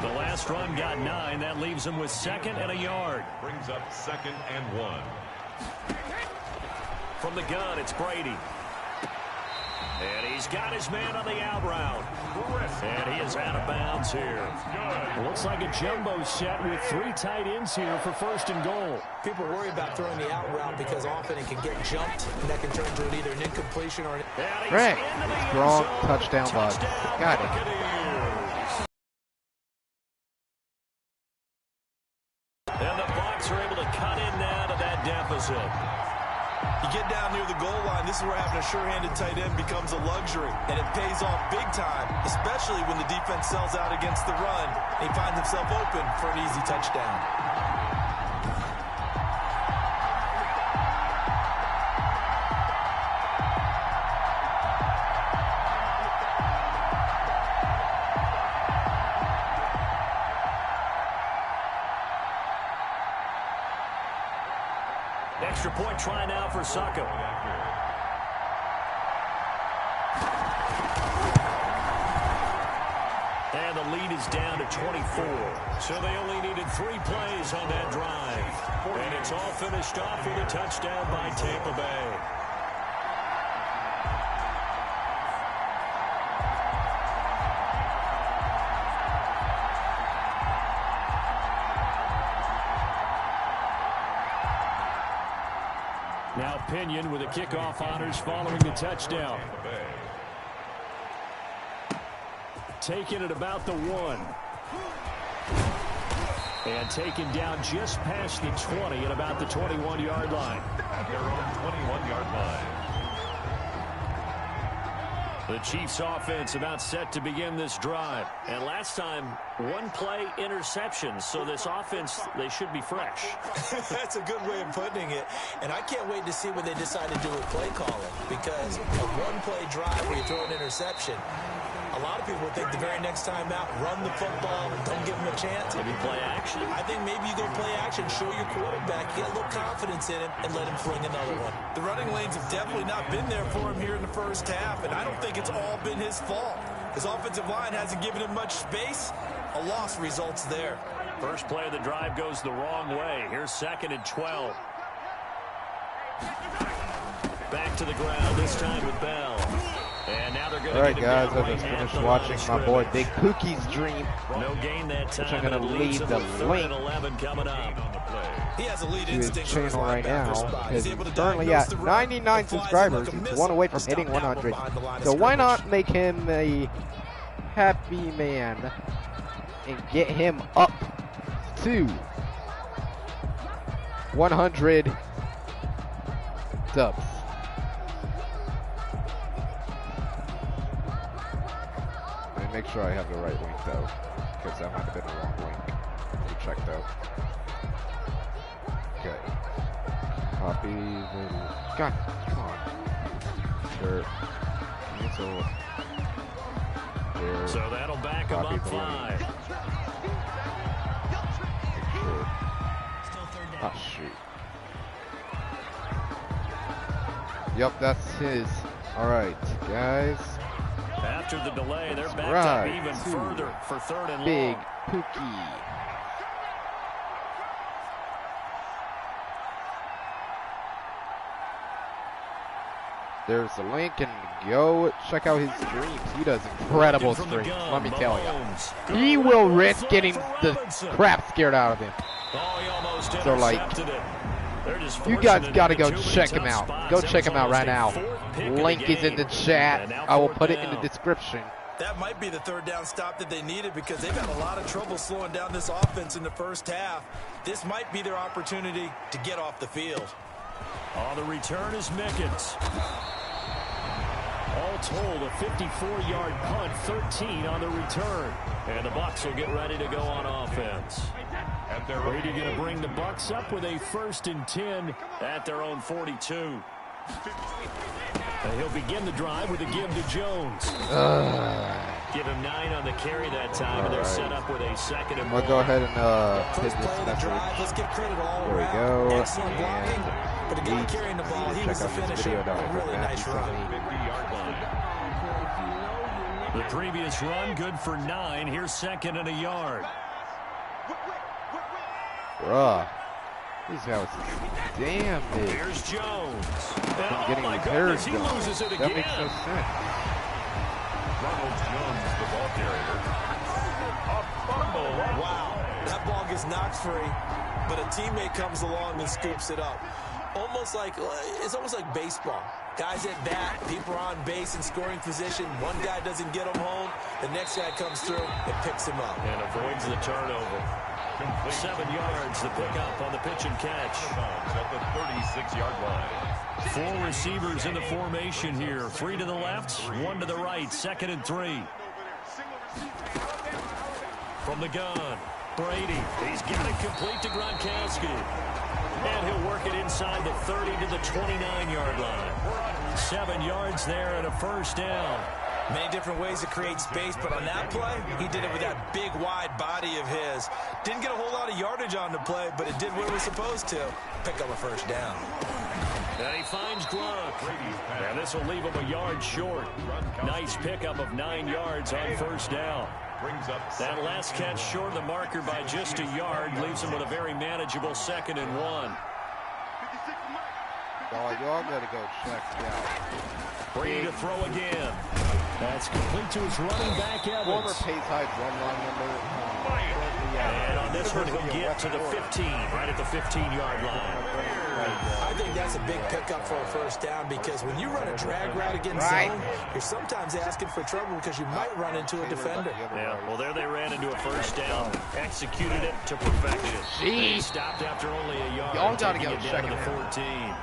The last run got 9. That leaves him with 2nd and a yard. Brings up 2nd and 1. From the gun, it's Brady. And he's got his man on the out route. And he is out of bounds here. Looks like a jumbo set with 3 tight ends here for 1st and goal. People worry about throwing the out route because often it can get jumped, and that can turn into either an incompletion or an... Right. Strong touchdown, bud. Got it. And the Bucs are able to cut in now to that deficit. You get down near the goal line, this is where having a sure-handed tight end becomes a luxury, and it pays off big time, especially when the defense sells out against the run, and he finds himself open for an easy touchdown. Extra point try now for Sacco. And the lead is down to 24. So they only needed 3 plays on that drive. And it's all finished off with a touchdown by Tampa Bay. Now Pinion with the kickoff honors following the touchdown. Taken at about the 1. And taken down just past the 20 at about the 21-yard line. At their own 21-yard line. The Chiefs offense about set to begin this drive. And last time, 1-play interception. So this offense, they should be fresh. That's a good way of putting it. And I can't wait to see what they decide to do with play calling. Because a 1-play drive where you throw an interception, a lot of people would think the very next time out, run the football, don't give him a chance. Maybe play action. I think maybe you go play action, show your quarterback, get a little confidence in him, and let him fling another one. The running lanes have definitely not been there for him here in the first half, and I don't think it's all been his fault. His offensive line hasn't given him much space. A loss results there. First play of the drive goes the wrong way. Here's 2nd and 12. Back to the ground, this time with Bell. And now they're going to All right, guys, I just finished watching my boy Big Pookie's Dream, no gain that time, which I'm going to leave the link coming up. He has a lead to his instinct channel right now, because he's currently at 99 subscribers. He's 1 away from hitting 100. So why not make him a happy man and get him up to 100 subs. Let me make sure I have the right link though, because that might have been the wrong link. Let me check though. Okay. Copy the... God, come on. Sure. Cancel. There. So that'll back him up 5. Sure. Oh, shoot. Yep, that's his. Alright, guys. After the delay, they're backed Right. up even further for 3rd and Big long. Pookie. There's the link, and go check out his streams. He does incredible streams, let me tell you. He will risk getting the crap scared out of him. Oh, he almost So, like, intercepted it. They're just you guys fortunate got to to go get too many check him tough out. spots. Go That check was him out right now. almost a 4th pick of the Link is in the game. chat. And now I will 4th put it in the down. description. That might be the 3rd down stop that they needed because they've had a lot of trouble slowing down this offense in the first half. This might be their opportunity to get off the field. On the return is Mickens. All told, a 54-yard punt, 13 on the return. And the Bucs will get ready to go on offense. Brady going to bring the Bucs up with a 1st and 10 at their own 42. He'll begin the drive with a give to Jones. Give him 9 on the carry that time, and they're set up with a 2nd and 1. We'll go ahead and First play of the drive. Let's give credit all there we around. go. Excellent blocking. But the guy carrying the ball, he was the finisher. A really nice run. The previous run, good for 9. Here's 2nd and a yard. Bruh. These guys damn big. Here's Jones. I'm getting my repairs goodness, he done. loses it That again. makes no sense. Ronald Jones, the ball carrier. A fumble. Wow. That ball gets knocked free, but a teammate comes along and scoops it up. It's almost like baseball. Guys at bat, people are on base in scoring position. One guy doesn't get him home. The next guy comes through and picks him up. And avoids the turnover. 7 yards, the pickup on the pitch and catch. At the 36-yard line. 4 receivers in the formation here. 3 to the left, 1 to the right. 2nd and 3. From the gun, Brady. He's given it complete to Gronkowski. And he'll work it inside the 30 to the 29-yard line. 7 yards there and a 1st down. Many different ways to create space, but on that play, he did it with that big, wide body of his. Didn't get a whole lot of yardage on the play, but it did what it was supposed to. Pick up a 1st down. And he finds Gronk. And this will leave him a yard short. Nice pickup of 9 yards on 1st down. That last catch short of the marker by just a yard leaves him with a very manageable 2nd and 1. Y'all gotta go check out. Brady to throw again. That's complete to his running back Former Evans. Pace High drum line number. And on this one, he'll get to the 15, right at the 15-yard line. I think that's a big pickup for a 1st down because when you run a drag route against zone, you're sometimes asking for trouble because you might run into a defender. Yeah, well, there they ran into a 1st down. Executed it to perfection. He stopped after only a yard. Y'all gotta go down check to the it 14.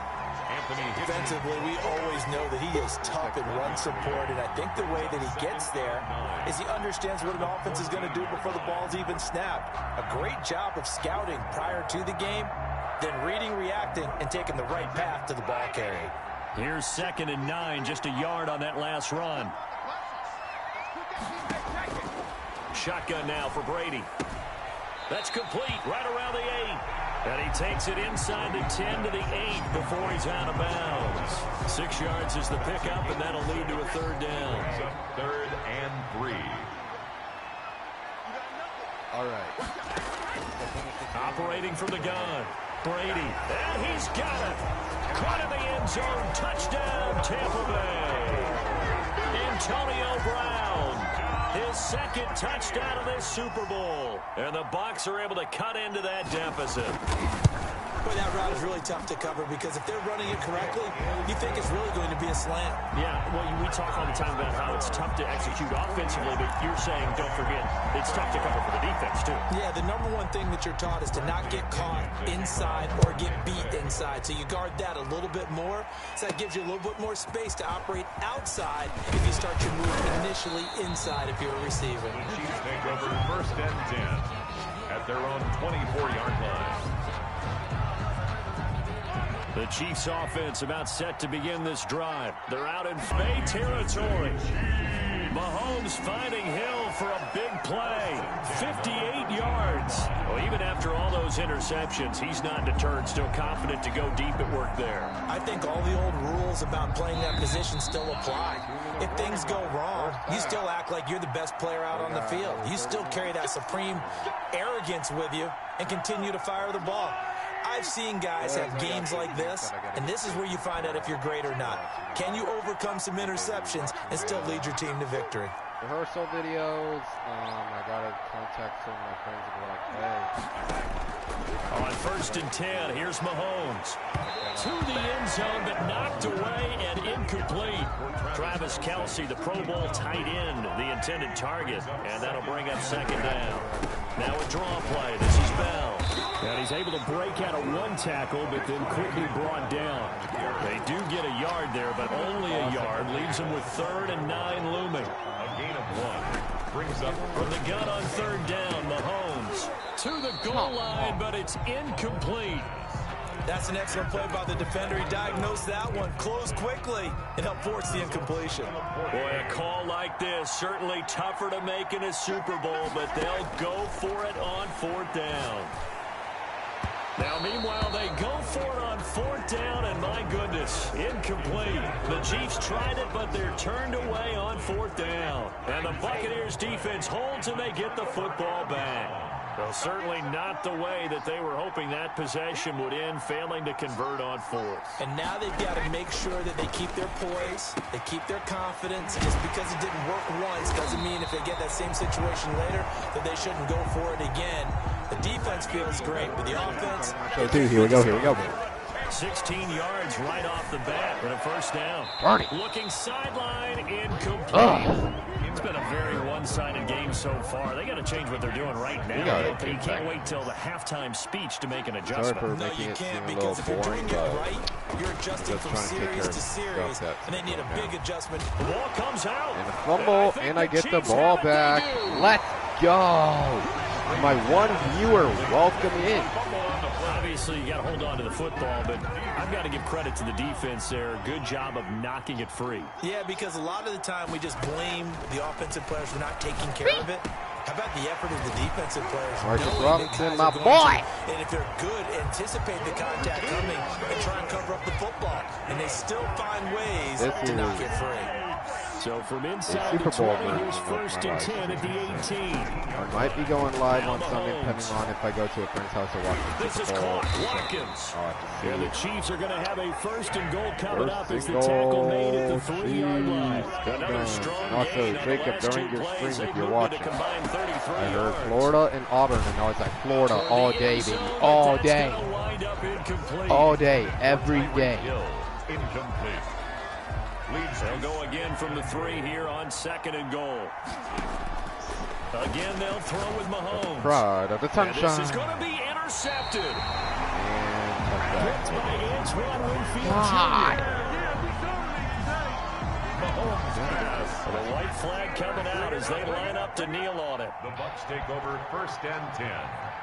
Defensively, we always know that he is tough in run support, and I think the way that he gets there is he understands what an offense is going to do before the ball's even snapped. A great job of scouting prior to the game, then reading, reacting, and taking the right path to the ball carrier. Here's 2nd and 9, just a yard on that last run. Shotgun now for Brady. That's complete, right around the 8. And he takes it inside the 10 to the 8 before he's out of bounds. 6 yards is the pickup, and that'll lead to a 3rd down. 3rd and 3. All right. Operating from the gun, Brady. And he's got it. Caught in the end zone. Touchdown, Tampa Bay. Antonio Brown. His 2nd touchdown of this Super Bowl. And the Bucs are able to cut into that deficit. Boy, that route is really tough to cover because if they're running it correctly, you think it's really going to be a slant. Yeah, well, we talk all the time about how it's tough to execute offensively, but you're saying, don't forget, it's tough to cover for the defense, too. Yeah, the number one thing that you're taught is to not get caught inside or get beat inside. So you guard that a little bit more. So that gives you a little bit more space to operate outside if you start your move initially inside if you're a receiver. The Chiefs take over 1st and 10 at their own 24-yard line. The Chiefs offense about set to begin this drive. They're out in Bay territory. Mahomes finding Hill for a big play. 58 yards. Well, even after all those interceptions, he's not deterred, still confident to go deep at work there. I think all the old rules about playing that position still apply. If things go wrong, you still act like you're the best player out on the field. You still carry that supreme arrogance with you and continue to fire the ball. I've seen guys have games like this, and this is where you find out if you're great or not. Can you overcome some interceptions and still lead your team to victory? Rehearsal videos. I gotta contact some of my friends and be like, hey. On 1st and 10, here's Mahomes. To the end zone, but knocked away and incomplete. Travis Kelce, the Pro Bowl tight end, the intended target, and that'll bring up 2nd down. Now a draw play. This is Bell. And he's able to break out of one tackle, but then quickly brought down. They do get a yard there, but only a yard. Leaves them with 3rd and 9 looming. A gain of 1 brings up from the gun on 3rd down. Mahomes to the goal line, but it's incomplete. That's an excellent play by the defender. He diagnosed that one, closed quickly, and helped force the incompletion. Boy, a call like this, certainly tougher to make in a Super Bowl, but they'll go for it on 4th down. Now, meanwhile, they go for it on 4th down, and my goodness, incomplete. The Chiefs tried it, but they're turned away on 4th down. And the Buccaneers defense holds, and they get the football back. Well, certainly not the way that they were hoping that possession would end, failing to convert on 4th. And now they've got to make sure that they keep their poise, they keep their confidence. Just because it didn't work once doesn't mean if they get that same situation later that they shouldn't go for it again. The defense feels great, but the offense... Here we go. 16 yards right off the bat for a 1st down. Barney. Looking sideline, incomplete. It's been a very one-sided game so far. They got to change what they're doing right now. You can't wait till the halftime speech to make an adjustment. No, you can't, because if you're doing it right, you're adjusting from series to series, and they need a big adjustment. The ball comes out. And a fumble, and I get the ball back. Let's go. My one viewer, welcome in. Obviously, you got to hold on to the football, but I've got to give credit to the defense there. Good job of knocking it free. Yeah, because a lot of the time we just blame the offensive players for not taking care of it. How about the effort of the defensive players? Marcus Robinson, my boy. And if they're good, anticipate the contact coming and try and cover up the football. And they still find ways to knock it free. So from inside the 20, here's 1st and 10 at the 18. I might be going live on Sunday, depending on if I go to a friend's house or watch the This is Super Bowl. caught. Watkins. And the Chiefs are going to have a 1st and goal coming up as the tackle made at the 3-yard line. Another strong also, gain Jacob, during your stream, if you're watching, I heard yards. Florida and Auburn, and I was like, Florida all day, baby. All day. All day. Every day. incomplete. They'll go again from the 3 here on 2nd and goal. Again, they'll throw with Mahomes. Pride of the sunshine. And this is going to be intercepted. And Picked by Antoine Winfield God. Jr. The white flag coming out as they line up to kneel on it. The Bucs take over 1st and 10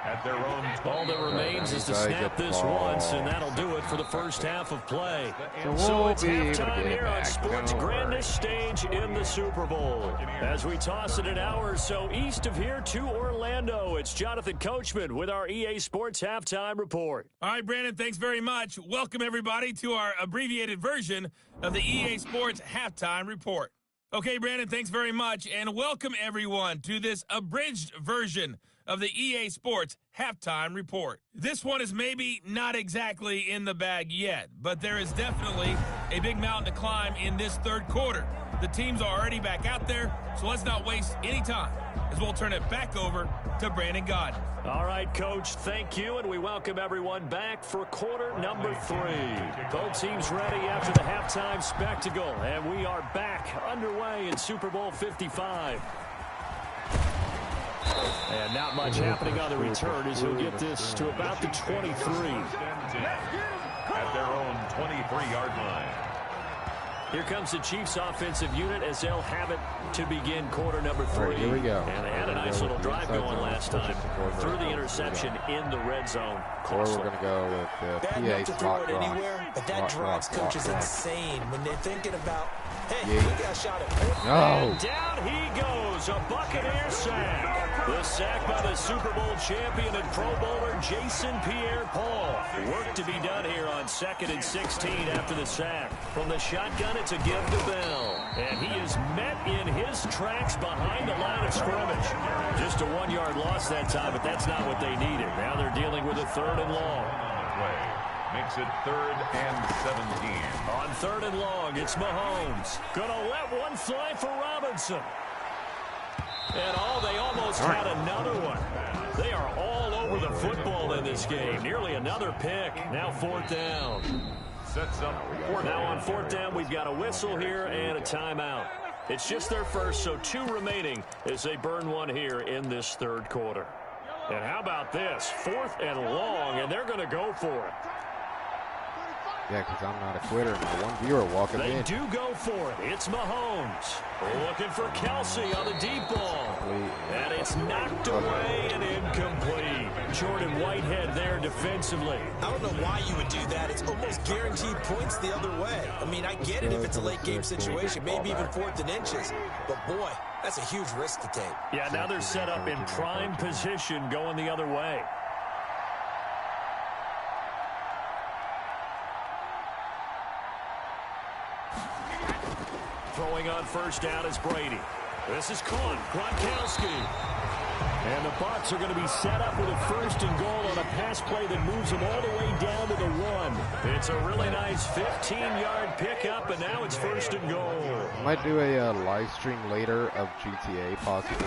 at their own 20. All that remains is to snap this once, and that'll do it for the first half of play. So It's halftime here on sports' grandest stage in the Super Bowl. As we toss it an hour or so east of here to Orlando, it's Jonathan Coachman with our EA Sports Halftime Report. All right, Brandon, thanks very much. Welcome, everybody, to our abbreviated version of the EA Sports Halftime Report. Okay, Brandon, thanks very much, and welcome, everyone, to this abridged version of the EA Sports Halftime Report. This one is maybe not exactly in the bag yet, but there is definitely a big mountain to climb in this third quarter. The teams are already back out there, so let's not waste any time as we'll turn it back over to Brandon Gaudin. All right, Coach, thank you, and we welcome everyone back for quarter number 3. Both teams ready after the halftime spectacle, and we are back underway in Super Bowl 55. And not much happening on the return as he'll get this to about the 23. At their own 23-yard line. Here comes the Chiefs offensive unit as they'll have it to begin quarter number 3. Right, here we go. And they had a nice little drive going last time through the interception in the red zone. Or we're going to go with the Bad enough to PA throw slot it drop. anywhere, but that drives coaches insane when they're thinking about, hey, Yeah. we got a shot at fourth. No. And down he goes, a Buccaneer sack. The sack by the Super Bowl champion and Pro Bowler Jason Pierre-Paul. Work to be done here on 2nd and 16 after the sack. From the shotgun, it's a give to Bell. And he is met in his tracks behind the line of scrimmage. Just a 1-yard loss that time, but that's not what they needed. Now they're dealing with a 3rd and long. Play makes it 3rd and 17. On 3rd and long, it's Mahomes. Gonna let one fly for Robinson. And they almost had another one. They are all over the football in this game. Nearly another pick. Now 4th down. Sets up 4th. Now on 4th down, we've got a whistle here and a timeout. It's just their first, so 2 remaining as they burn one here in this third quarter. And how about this? 4th and long, and they're going to go for it. Yeah, because I'm not a quitter. My one viewer walking in. They do go for it. It's Mahomes. Looking for Kelsey on the deep ball. And it's knocked away and incomplete. Jordan Whitehead there defensively. I don't know why you would do that. It's almost guaranteed points the other way. I mean, I get it if it's a late game situation, maybe even 4th and inches. But boy, that's a huge risk to take. Yeah, now they're set up in prime position going the other way. Throwing on first down is Brady. This is caught. Gronkowski. And the Bucs are going to be set up with a 1st and goal on a pass play that moves them all the way down to the 1. It's a really nice 15-yard pickup, and now it's 1st and goal. I might do a live stream later of GTA, possibly.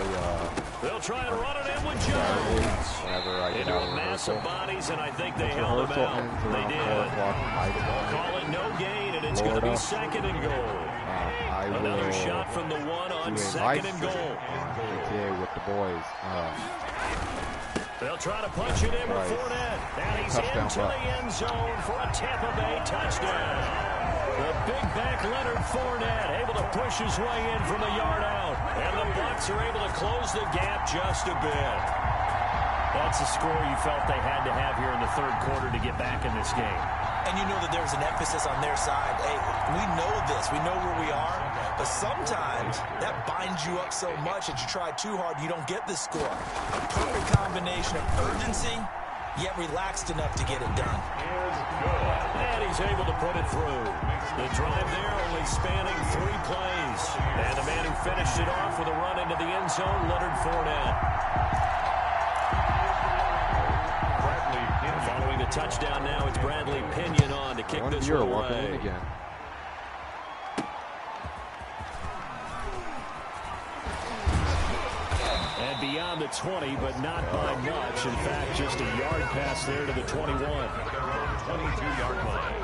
They'll try and run it in with Jones. Whenever I get into out a of mass of bodies, and I think they rehearsal. held him out. They did. Call it no gain, and it's going to be 2nd and goal. Another shot from the 1 on 2nd and goal. GTA with the boys. They'll try to punch it in with Fournette. And he's into the end zone for a Tampa Bay touchdown. The big back Leonard Fournette able to push his way in from a yard out. And the Bucs are able to close the gap just a bit. That's a score you felt they had to have here in the 3rd quarter to get back in this game. And you know that there's an emphasis on their side. Hey, we know this. We know where we are. But sometimes that binds you up so much that you try too hard, you don't get this score. A perfect combination of urgency, yet relaxed enough to get it done. And he's able to put it through. The drive there only spanning 3 plays. And the man who finished it off with a run into the end zone, Leonard Fournette. Following the touchdown now, it's Bradley Pinion on to kick this one away. Again. And beyond the 20, but not by much. In fact, just a yard pass there to the 21. 22-yard line.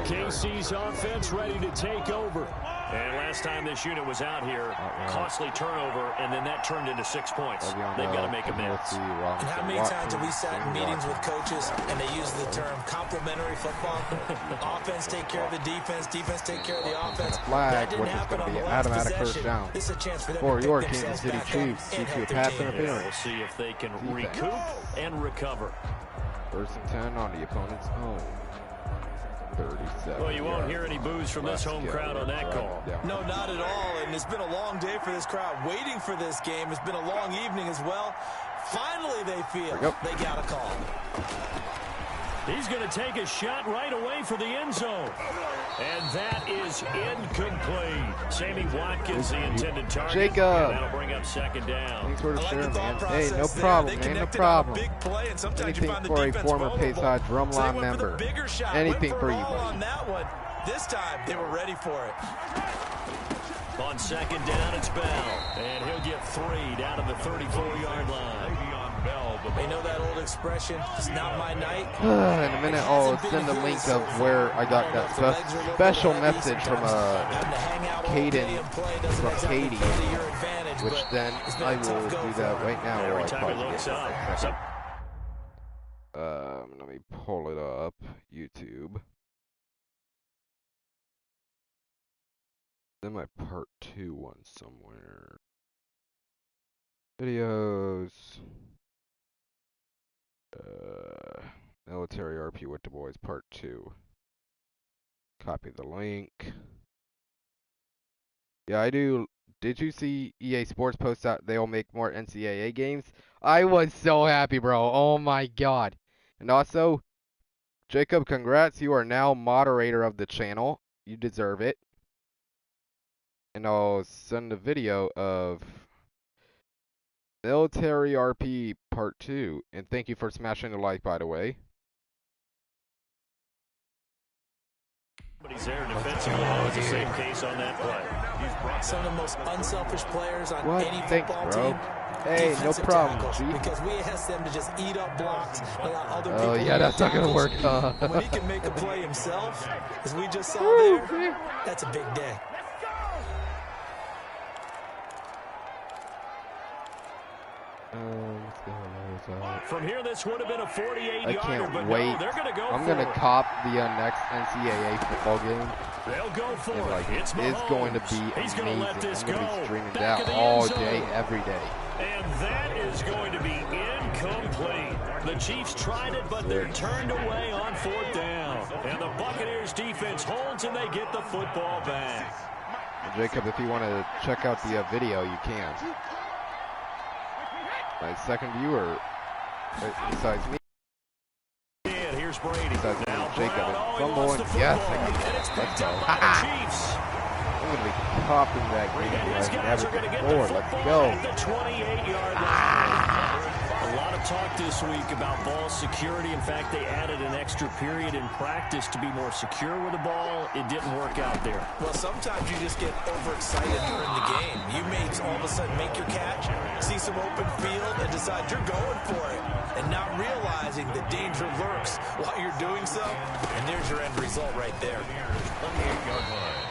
KC's offense ready to take over. And last time this unit was out here, costly turnover, and then that turned into 6 points. They've got to make amends. And how many times have we sat in meetings with coaches and they use the term complementary football? Offense take care of the defense, defense take care of the offense. Flag, which is going to be an automatic first down this is a chance for them for to your pick Kansas themselves City back Chiefs up due and to a help their pass team. interference. We'll see if they can recoup and recover. 1st and 10 on the opponent's own. 37. Well, you won't hear any boos from this home crowd on that call. No, not at all. And it's been a long day for this crowd waiting for this game. It's been a long evening as well. Finally, they feel they got a call. He's going to take a shot right away for the end zone. And that is incomplete. Sammy Watkins, the intended target. Jacob. That'll bring up 2nd down. Thanks for the share, man. Hey, no problem, man. No problem. Anything for a former Payside Drumline member. Anything for you, buddy. This time, they were ready for it. On 2nd down, it's Bell. And he'll get 3 down to the 34-yard line. They know that old expression, it's not my night. In a minute, I'll send a link of where I got that special message from Caden from Katie, which then I will do that right now. Every time he looks up. Let me pull it up. YouTube. Then my part 2 one somewhere. Videos. Military RP with the boys part 2. Copy the link. Yeah, I do. Did you see EA Sports post out they'll make more NCAA games? I was so happy, bro. Oh my god. And also, Jacob, congrats. You are now moderator of the channel. You deserve it. And I'll send a video of Military RP Part 2. And thank you for smashing the like, by the way. But he's there defensively. That was the same case on that play. Some of the most unselfish players on any football team. Hey, no problem, G. Because we ask them to just eat up blocks, allow other people. Oh, yeah, that's not going to work. When he can make a play himself, as we just saw there, that's a big day. Let's go. From here, this would have been a 48-yarder. I can't but wait. No, they're going to go I'm for gonna it. cop the next NCAA football game. They'll go for And, like, it. It's it's going to be He's amazing. gonna let this I'm gonna go. be streaming Back that of the all end zone. day, every day. And that is going to be incomplete. The Chiefs tried it, but they're turned away on 4th down. And the Buccaneers defense holds, and they get the football back. Jacob, if you want to check out the video, you can. My second viewer, besides me. And here's Brady. Besides me, Now Jacob. Brown, And he someone, lost the yes, I football. got And it's that. picked Let's go. up by the Chiefs. I'm going to be copping that game And his like guys never are going to get before. the Let's football go. at the 28-yard line. A lot of talk this week about ball security. In fact, they added an extra period in practice to be more secure with the ball. It didn't work out there. Well, sometimes you just get overexcited during the game. You may all of a sudden make your catch, see some open field, and decide you're going for it, and not realizing the danger lurks while you're doing so. And there's your end result right there. 28-yard line.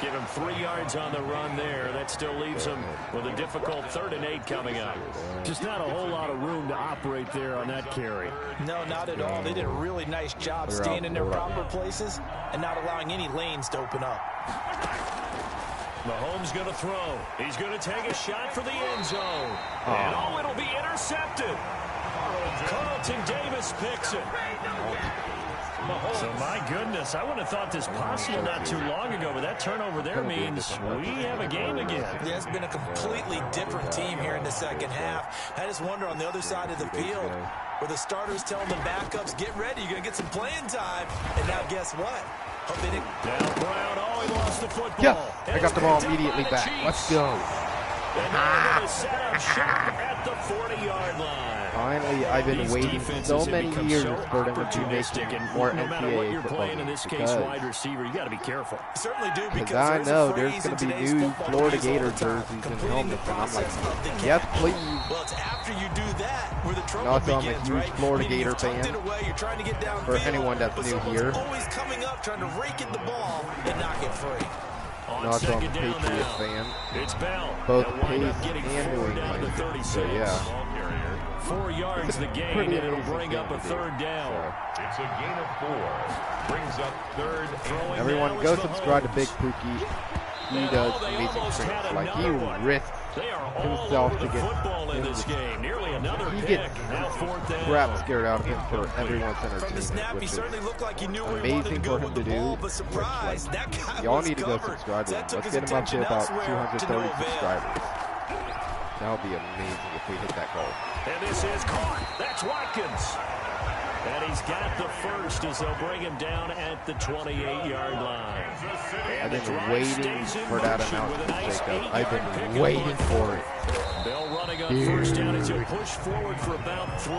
Give him 3 yards on the run there. That still leaves him with a difficult 3rd and 8 coming up. Just not a whole lot of room to operate there on that carry. No, not at all. They did a really nice job staying in their proper places and not allowing any lanes to open up. Mahomes going to throw. He's going to take a shot for the end zone. And it'll be intercepted. Carlton Davis picks it. So, my goodness, I wouldn't have thought this possible not too long ago, but that turnover there means we have a game again. Yeah, it's been a completely different team here in the second half. I just wonder on the other side of the field where the starters telling the backups, get ready, you're going to get some playing time. And now guess what? Now Brown, he lost the football. Yeah, I got the ball immediately back. Let's go. And they're going to set up shop at the 40-yard line. Finally, I've been waiting so many years for them to be making more no matter what NCAA you're football playing in games this case, wide receiver, you got to be careful. You certainly do, because I know there's going to be new Florida Gator jerseys and helmets, and I'm like, yes, please. Well, it's after you do that where the trouble Also, I'm a begins, huge right? Florida Meaning Gator you've tucked fan. it away, you're trying to get downfield, For anyone that's but new someone's here. always coming up trying to rake at the ball and knock it free. On Also, I'm a second down Patriot now. fan. It's Bell. Both They'll wind up Pace getting and 4 New down to England. 36. So, yeah. 4 yards the gain, Pretty and it'll amazing bring up a game to do. 3rd down. It's a gain of 4. Brings up 3rd and Throwing Everyone, now go is subscribe to Mahomes. Big Pookie. He And does they amazing almost things. had Like, he another one. risks They are all himself over to the get football in this game. Nearly another he pick. gets Now 4th down. crap scared out of him for everyone's From the entertainment, snap, he which is certainly looked like he knew where he wanted to amazing go for with him the to ball, do. but surprise, Like, that guy y'all was need to go covered. subscribe to him. That took Let's his get him up to attention about elsewhere to no 230 avail. subscribers. That would be amazing if we hit that goal. And this is caught. That's Watkins. And he's got the first as they'll bring him down at the 28-yard line. I've And the been drive waiting stays in for that motion with a announcement, nice Jacob. 8-yard I've pickup been on waiting for it. Bell running on first down as he'll push forward for about 3.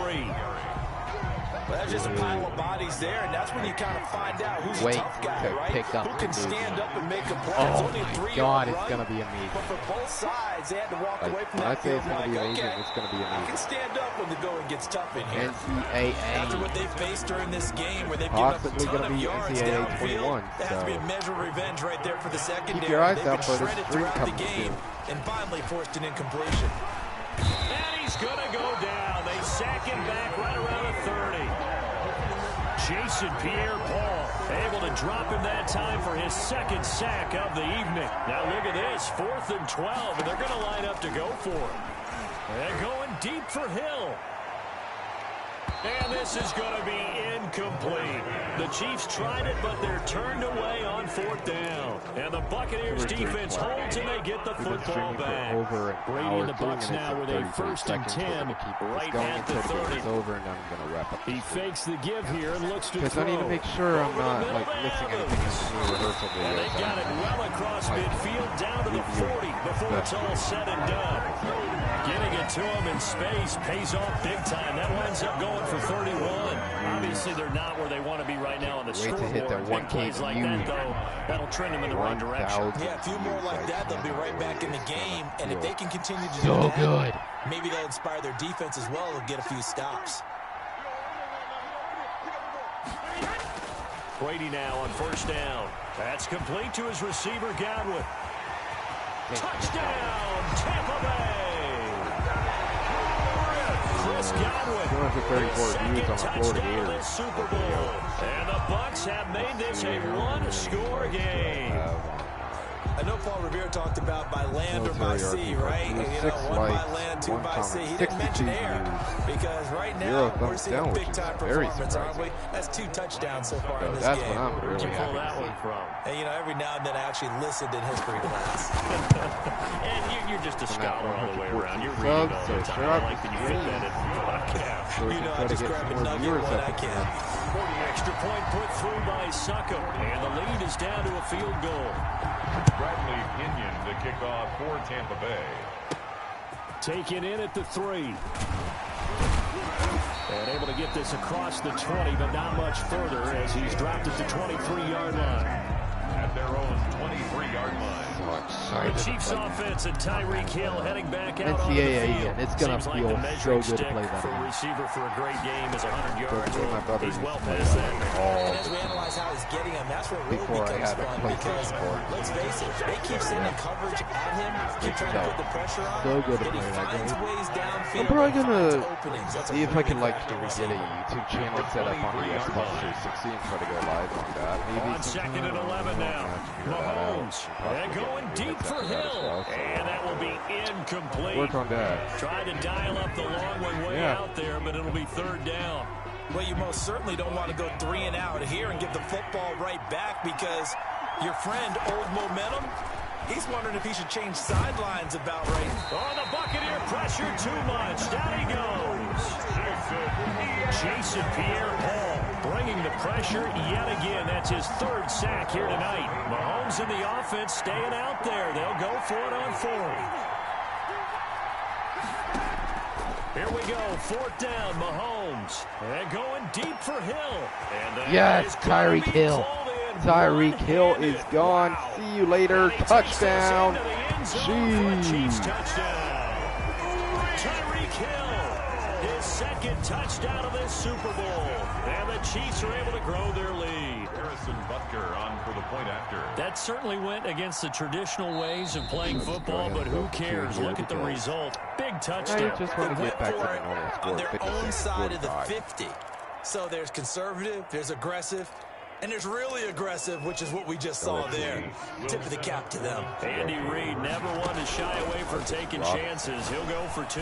Well, that's just a pile of bodies there, and that's when you kind of find out who's a Wait tough guy, to right? pick up Who the can news. stand up and make a play. It's Oh only a my 3-yard God, it's run, going to be amazing. But for both sides, they had to walk away Like, from when I that say field it's going to like, be amazing, okay, it's going to be I can amazing. stand up when the going gets tough in here. After what NCAA. they faced during this game, where they've given up a Possibly ton gonna of be yards NCAA downfield, 21, there has to be a so measure of revenge right there for the secondary. your eyes They've out been for this shredded stream throughout the coming game, and finally forced an incompletion. And he's going to go down. They sack him back right around the 30. Jason Pierre-Paul able to drop him that time for his 2nd sack of the evening. Now look at this, 4th and 12, and they're going to line up to go for it. They're going deep for Hill. And this is going to be incomplete. The Chiefs tried it, but they're turned away on 4th down. And the Buccaneers defense holds, and they get the football back. Brady and the Bucs now with a 1st and 10 right at the 30. It's over, and I'm going to wrap up. He fakes the give here and looks to Because throw. I need to make sure I'm Over the not middle like of missing Evans. anything in the rehearsal videos. And they got it well across midfield down to the 40 before it's all said and done. Getting it to him in space pays off big time. That winds up going for 31. Obviously, they're not where they want to be right now on the Wait to scoreboard. hit that Big plays like that, though, that'll trend them in the right direction. Yeah, a few more like that, they'll be right back in the game. And if they can continue to do So that, good. maybe they'll inspire their defense as well and get a few stops. Brady now on 1st down. That's complete to his receiver, Godwin. Touchdown, Tampa Bay! Chris Godwin. 234 views on the Florida Gators. Super Bowl. And the Bucs have made this a one-score game. I know Paul Revere talked about by land or by sea, right? You know, one by land, two by sea. He didn't mention air because right now we're seeing a big-time performance, aren't we? That's 2 touchdowns so far in this game. That's what I'm really happy pull that one from. And, you know, every now and then I actually listened in history class. And you're just a scholar all the way around. You're reading all the time. I like that you fit that in the podcast. So we can try to get some more viewers up again. Extra point put through by Succop. And the lead is down to a field goal. Bradley Pinion to kick off for Tampa Bay. Taken in at the 3. And able to get this across the 20, but not much further as he's dropped at the 23-yard line. At their own 23-yard line. The Chiefs offense and Tyreek Hill heading back out on the NCAA, field. and it's going to feel so good to play that. For a receiver for a great game is 100 yards. My brother He's well used to past play that. And as we analyze how he's getting him, that's what really before I becomes had a fun play because, let's face it, they keep sending coverage at him, keep trying to put the pressure on so good to him, play and he that finds game. ways downfield. I'm probably and gonna finds openings. That's see a if I can really like good get a YouTube channel set up on the Xbox 360 and try to go live on that. Maybe On second and 11 now. Mahomes. And going deep for Hill. And that will be incomplete. Work on that. Tried to dial up the long one way out there, but it'll be 3rd down. Well, you most certainly don't want to go 3 and out here and give the football right back because your friend, Old Momentum, he's wondering if he should change sidelines about right. Oh, the Buccaneer pressure too much. Down he goes. Jason Pierre-Paul bringing the pressure yet again. That's his 3rd sack here tonight. Mahomes and the offense staying out there. They'll go for it on 4th. Here we go, 4th down, Mahomes. And going deep for Hill. And yes, Tyreek Hill. Tyreek Hill is gone. Wow. See you later. Touchdown. Jeez. Tyreek Hill, his 2nd touchdown of this Super Bowl. And the Chiefs are able to grow their lead. Harrison Butker on for the point after. That certainly went against the traditional ways of playing football, but who cares? Look at the result. Big touchdown. I just want to get back to the normal score. On their own side of the 50. So there's conservative, there's aggressive, and there's really aggressive, which is what we just saw there. Tip of the cap to them. Andy Reid never one to shy away from taking chances. He'll go for 2.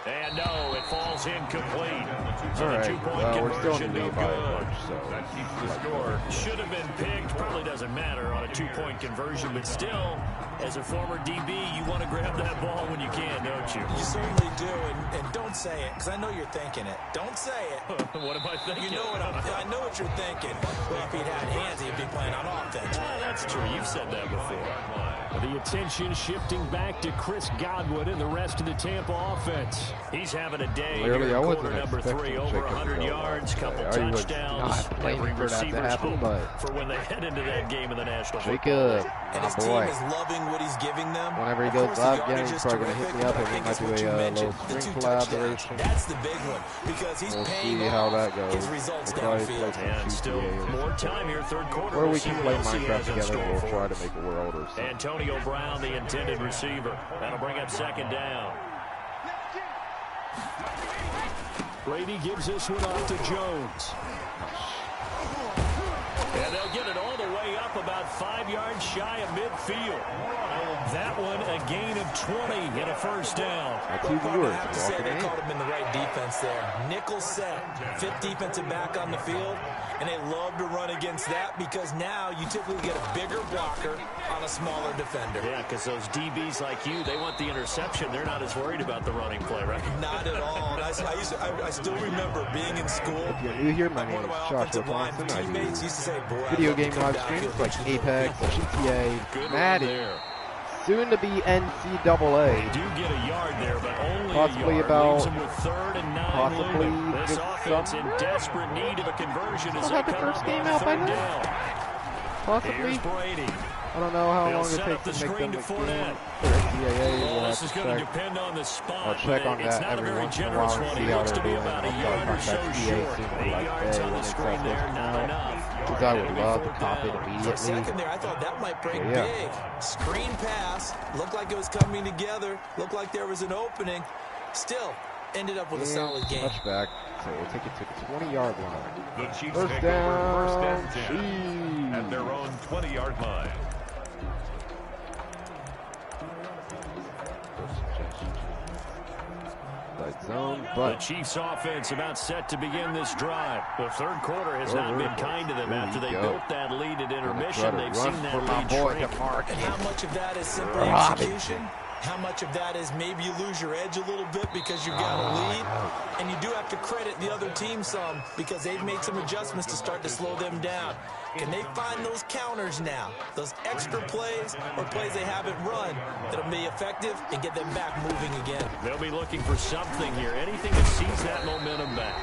And no, it falls incomplete. So the 2-point conversion no good. That keeps the score. Should have been picked. Probably doesn't matter on a 2-point conversion, but still, as a former DB, you want to grab that ball when you can, don't you? You certainly do, and don't say it, because I know you're thinking it. Don't say it. What am I thinking? You know what I know what you're thinking. Well, if he'd had hands, he'd be playing on offense. That's true. You've said that before. The attention shifting back to Chris Godwin and the rest of the Tampa offense. He's having a day here in quarter number 3, over 100 yards, couple touchdowns. Every receiver's hope for when they head into that game in the National Football League. And his team is loving what he's giving them. Whenever he goes live again, he's probably going to hit me up and we might do a little string collaboration. That's the big one because he's paying off his results downfield. And still more time here, 3rd quarter. Or we can play Minecraft together and we'll try to make a world or something. Antonio Brown, the intended receiver. That'll bring up 2nd down. Brady gives this one off to Jones. And they'll get it all the way up about 5 yards shy of midfield. That one a gain of 20 and a 1st down. I have to say they caught him in the right defense there. Nickel set, 5th defensive back on the field, and they love to run against that because now you typically get a bigger blocker on a smaller defender. Yeah, because those DBs like you, they want the interception. They're not as worried about the running play, right? Not at all. And I still remember being in school. If you're new here, my name is Joshua Thompson. I do video game live streams like Apex, GTA, Madden, soon to be NCAA. They do get a yard there, but only possibly a yard. about With 3rd and 9 possibly this offense in desperate need of a conversion as they have the come first up game on out by 3rd now. down. Possibly. Here's Brady. I don't know how They'll long it set takes up the to make screen them to a game Fournette. for NCAA. Well, We'll this is have to going to check. depend on the spot. I'll check on it's that not every a very once in a generous while and one. see He how looks they're to be doing. about a I'll yard or probably so contact EA short. soon. 8 Like, yards hey, on when the they screen start there, this not out, enough. because I would love to cop it For a immediately. second there, I thought that might break big. Screen pass. Looked like it was coming together. Looked like there was an opening. Still, ended up with a solid game. Touchback. So we'll take it to the 20-yard line. The Chiefs First take down, over first and 10 Chiefs. at their own 20-yard line. Zone, The but Chiefs offense about set to begin this drive. The third quarter has not been kind to them after they built that lead at intermission. They've seen that lead shrink. And how much of that is simply execution? How much of that is maybe you lose your edge a little bit because you've got a lead? And you do have to credit the other team some because they've made some adjustments to start to slow them down. Can they find those counters now, those extra plays or plays they haven't run that'll be effective and get them back moving again? They'll be looking for something here, anything to seize that momentum back.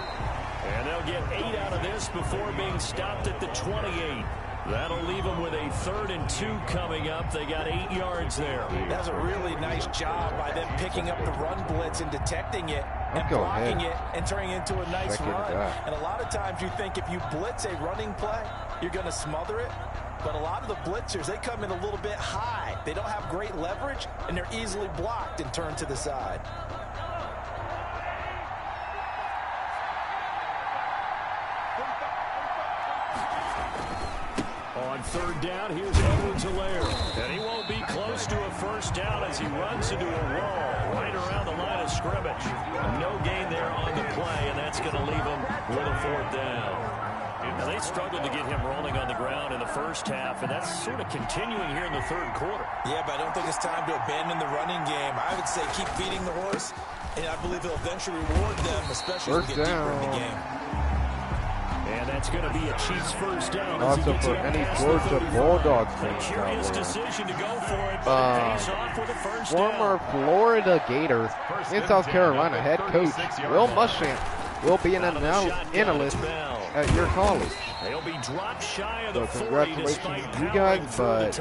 And they'll get 8 out of this before being stopped at the 28. That'll leave them with a 3rd and 2 coming up. They got 8 yards there. That's a really nice job by them picking up the run blitz and detecting it and blocking it and turning it into a nice run. And a lot of times you think if you blitz a running play, you're going to smother it. But a lot of the blitzers, they come in a little bit high. They don't have great leverage, and they're easily blocked and turned to the side. On 3rd down, here's Edwards-Helaire. And he won't be close to a first down as he runs into a wall right around the line of scrimmage. No gain there on the play, and that's going to leave him with a 4th down. Now, they struggled to get him rolling on the ground in the first half, and that's sort of continuing here in the 3rd quarter. Yeah, but I don't think it's time to abandon the running game. I would say keep feeding the horse, and I believe he'll eventually reward them, especially as we get deeper in the game. And that's going to be a Chiefs first down. Also for any Georgia Bulldogs fans curious out there. decision to go for it, but it pays off with a first down. Former Florida Gator and South Carolina head coach Will Muschamp will be an analyst at your college. They'll be dropped shy of the 40 congratulations to you guys, but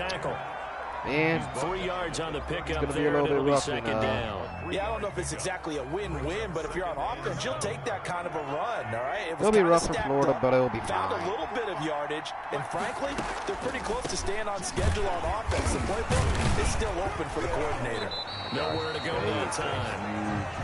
man, 3 yards on the pickup. It's going to be a little bit rough. Second down. Yeah, I don't know if it's exactly a win-win, but if you're on offense, you'll take that kind of a run, all right? It'll be rough for Florida, but it'll be found fine. A little bit of yardage, and frankly, they're pretty close to staying on schedule on offense. The playbook is still open for the coordinator. Nowhere to go that time.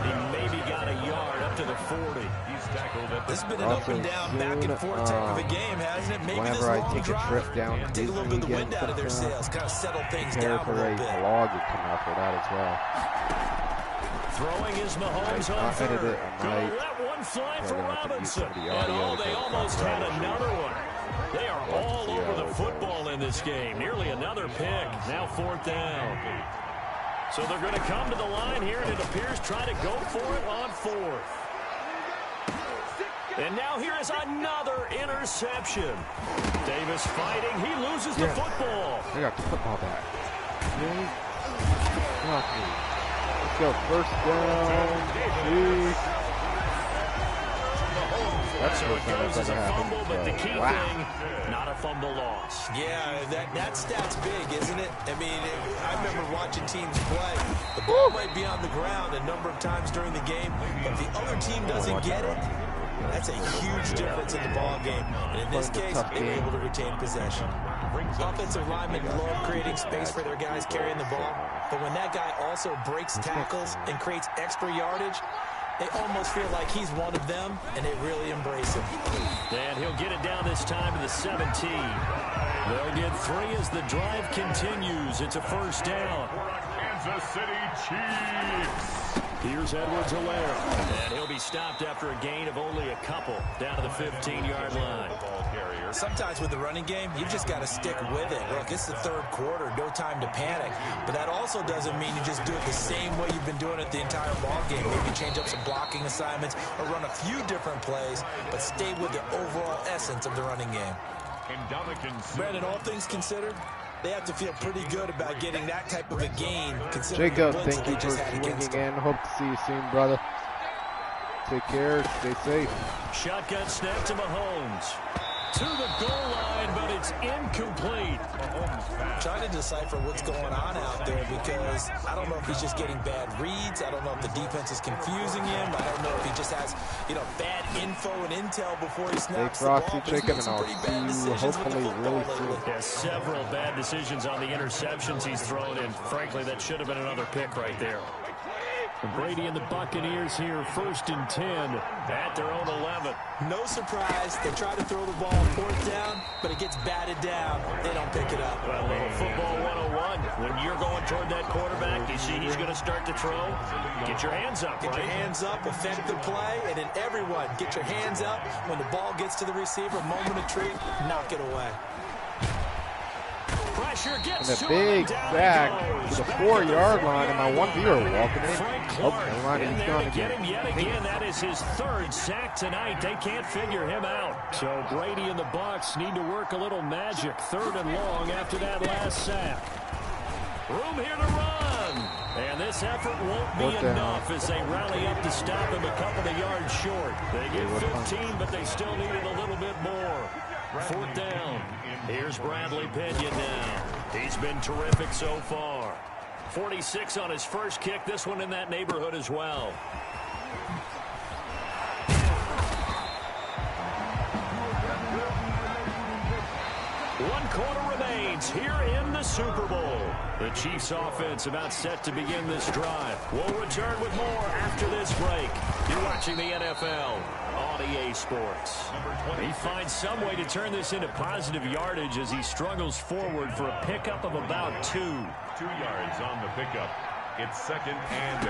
He maybe got a yard up to the 40. He's tackled at This has been an up and down, back and forth type of a game, hasn't it? Maybe this whenever I long take a trip down to take a little bit of the Disney wind out of their sails, kind of settle things prepare down for a a little bit. vlog to come out for that as well. Throwing his Mahomes on edit 3rd. it, I might Let one fly for have to use some Robinson. of the And audio they to almost had copyright another one. They are all see over how the it football in this game. Nearly another pick. Now 4th down. So they're going to come to the line here, and it appears try to go for it on 4th. And now here is another interception. Davis fighting. He loses the football. I got the football back. Really? Not me. Let's go. First down. Chiefs. That's So it goes as a fumble, but the key wow. thing, not a fumble loss. Yeah, that stat's big, isn't it? I mean, I remember watching teams play. The ball might be on the ground a number of times during the game, but if the other team doesn't get it, that's a huge difference in the ball game. And in this case, they were able to retain possession. Offensive linemen love creating space for their guys carrying the ball, but when that guy also breaks tackles and creates extra yardage, they almost feel like he's one of them, and they really embrace him. And he'll get it down this time to the 17. They'll get 3 as the drive continues. It's a first down. Kansas City Chiefs. Here's Edwards-Helaire. And he'll be stopped after a gain of only a couple down to the 15-yard line. Sometimes with the running game, you just got to stick with it. Look, it's the 3rd quarter, no time to panic. But that also doesn't mean you just do it the same way you've been doing it the entire ball game. Maybe change up some blocking assignments or run a few different plays, but stay with the overall essence of the running game. Brandon, all things considered, they have to feel pretty good about getting that type of a gain. Jacob, thank you for swinging in. Hope to see you soon, brother. Take care. Stay safe. Shotgun snap to Mahomes. To the goal line, but it's incomplete. Trying to decipher what's going on out there because I don't know if he's just getting bad reads. I don't know if the defense is confusing him. I don't know if he just has, bad info and intel before he snaps the ball. Hey, Frosty Chicken, and I'll see you hopefully really soon. Yeah, several bad decisions on the interceptions he's thrown, and frankly, that should have been another pick right there. And Brady and the Buccaneers here, 1st and 10 at their own 11. No surprise. They try to throw the ball on 4th down, but it gets batted down. They don't pick it up. Well, a little football 101. When you're going toward that quarterback, you see he's going to start to throw. Get your hands up, Get your hands up, affect the play, and then everyone get your hands up. When the ball gets to the receiver, moment of truth, knock it away. Pressure gets And a big sack to the 4-yard line, and my one viewer walking in. Oh, never mind, he's gone again. Yet again, that is his 3rd sack tonight. They can't figure him out. So Brady and the Bucs need to work a little magic. 3rd and long after that last sack. Room here to run. And this effort won't be enough as they rally up to stop him a couple of yards short. They get 15, but they still needed a little bit more. 4th down. Here's Bradley Pinion now. He's been terrific so far. 46 on his first kick. This one in that neighborhood as well. 1 quarter remains here in the Super Bowl. The Chiefs offense about set to begin this drive. We'll return with more after this break. You're watching the NFL on EA Sports. He finds some way to turn this into positive yardage as he struggles forward for a pickup of about 2. 2 yards on the pickup. It's 2nd and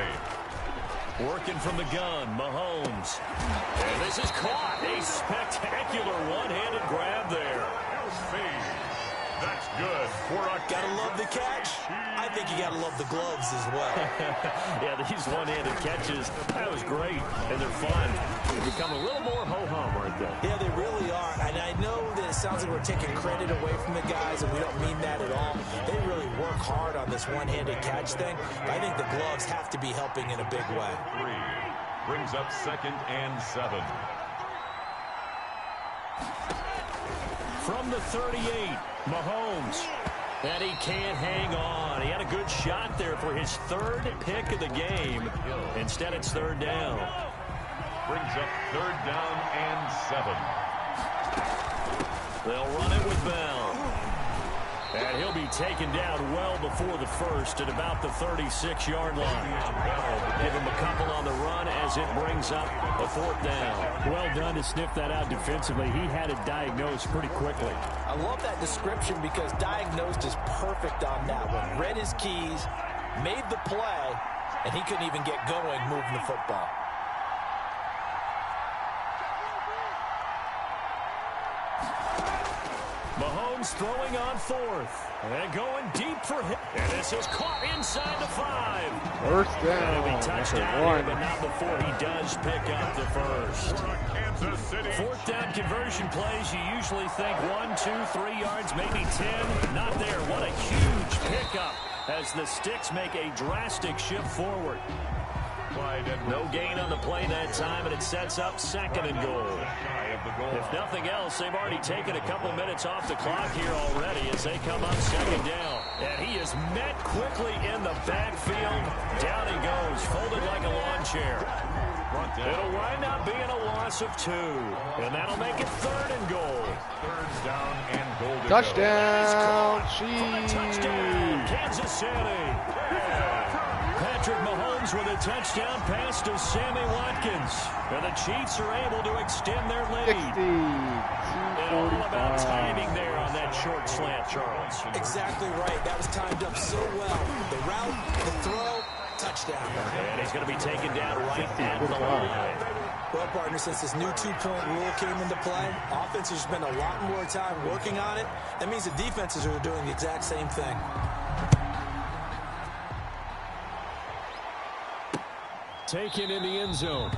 8. Working from the gun, Mahomes. And this is caught. A spectacular one-handed grab there. That's good. Gotta love the catch. I think you gotta love the gloves as well. Yeah, these one-handed catches, that was great, and they're fun. They become a little more ho-hum, aren't they? Yeah, they really are. And I know that it sounds like we're taking credit away from the guys, and we don't mean that at all. They really work hard on this one-handed catch thing. But I think the gloves have to be helping in a big way. 3 brings up 2nd and 7. From the 38, Mahomes. And he can't hang on. He had a good shot there for his 3rd pick of the game. Instead, it's 3rd down. Brings up 3rd down and 7. They'll run it with Bell. And he'll be taken down well before the 1st at about the 36-yard line. Give him a couple on the run as it brings up a 4th down. Well done to sniff that out defensively. He had it diagnosed pretty quickly. I love that description because diagnosed is perfect on that one. Read his keys, made the play, and he couldn't even get going moving the football. Mahomes throwing on 4th. And going deep for him. And this is caught inside the 5. 1st down. It'll be touchdown here, but not before he does pick up the 1st. 4th down conversion plays, you usually think 1, 2, 3 yards, maybe 10. Not there. What a huge pickup as the Sticks make a drastic shift forward. No gain on the play that time, and it sets up 2nd and goal. If nothing else, they've already taken a couple minutes off the clock here already as they come up 2nd down. And he is met quickly in the backfield. Down he goes, folded like a lawn chair. It'll wind up being a loss of 2. And that'll make it 3rd and goal. 3rd down and goal. Touchdown, Touchdown, Kansas City. Patrick Mahomes with a touchdown pass to Sammy Watkins. And the Chiefs are able to extend their lead. And all about timing there on that short slant, Charles. Exactly right. That was timed up so well. The route, the throw, touchdown. And he's going to be taken down right at the line. Well, partner, since this new 2-point rule came into play, offenses spend a lot more time working on it. That means the defenses are doing the exact same thing. Taken in the end zone.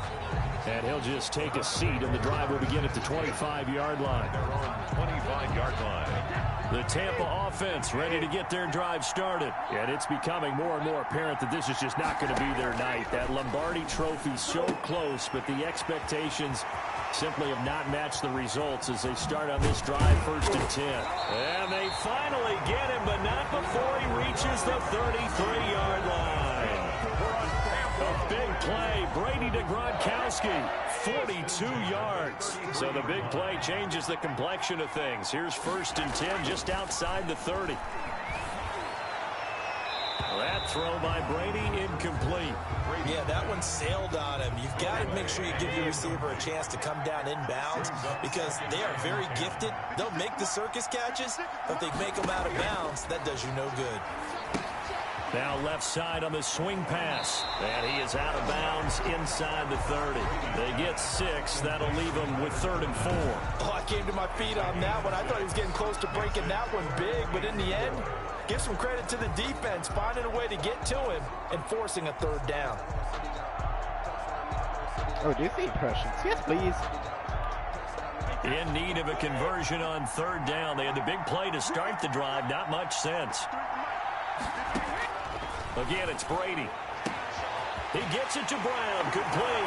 And he'll just take a seat, and the drive will begin at the 25-yard line. 25-yard line. The Tampa offense ready to get their drive started. And it's becoming more and more apparent that this is just not going to be their night. That Lombardi trophy so close, but the expectations simply have not matched the results as they start on this drive 1st and 10. And they finally get him, but not before he reaches the 33-yard line. A big play, Brady to Gronkowski, 42 yards. So the big play changes the complexion of things. Here's 1st and 10 just outside the 30. At That throw by Brady incomplete. Yeah, that one sailed on him. You've got to make sure you give your receiver a chance to come down inbounds because they are very gifted. They'll make the circus catches, but if they make them out of bounds, that does you no good. Now left side on the swing pass. And he is out of bounds inside the 30. They get 6. That'll leave them with 3rd and 4. Oh, I came to my feet on that one. I thought he was getting close to breaking that one big, but in the end, give some credit to the defense, finding a way to get to him and forcing a 3rd down. Oh, do the impressions. Yes, please. In need of a conversion on 3rd down. They had the big play to start the drive. Not much sense. Again, it's Brady. He gets it to Brown. Good play.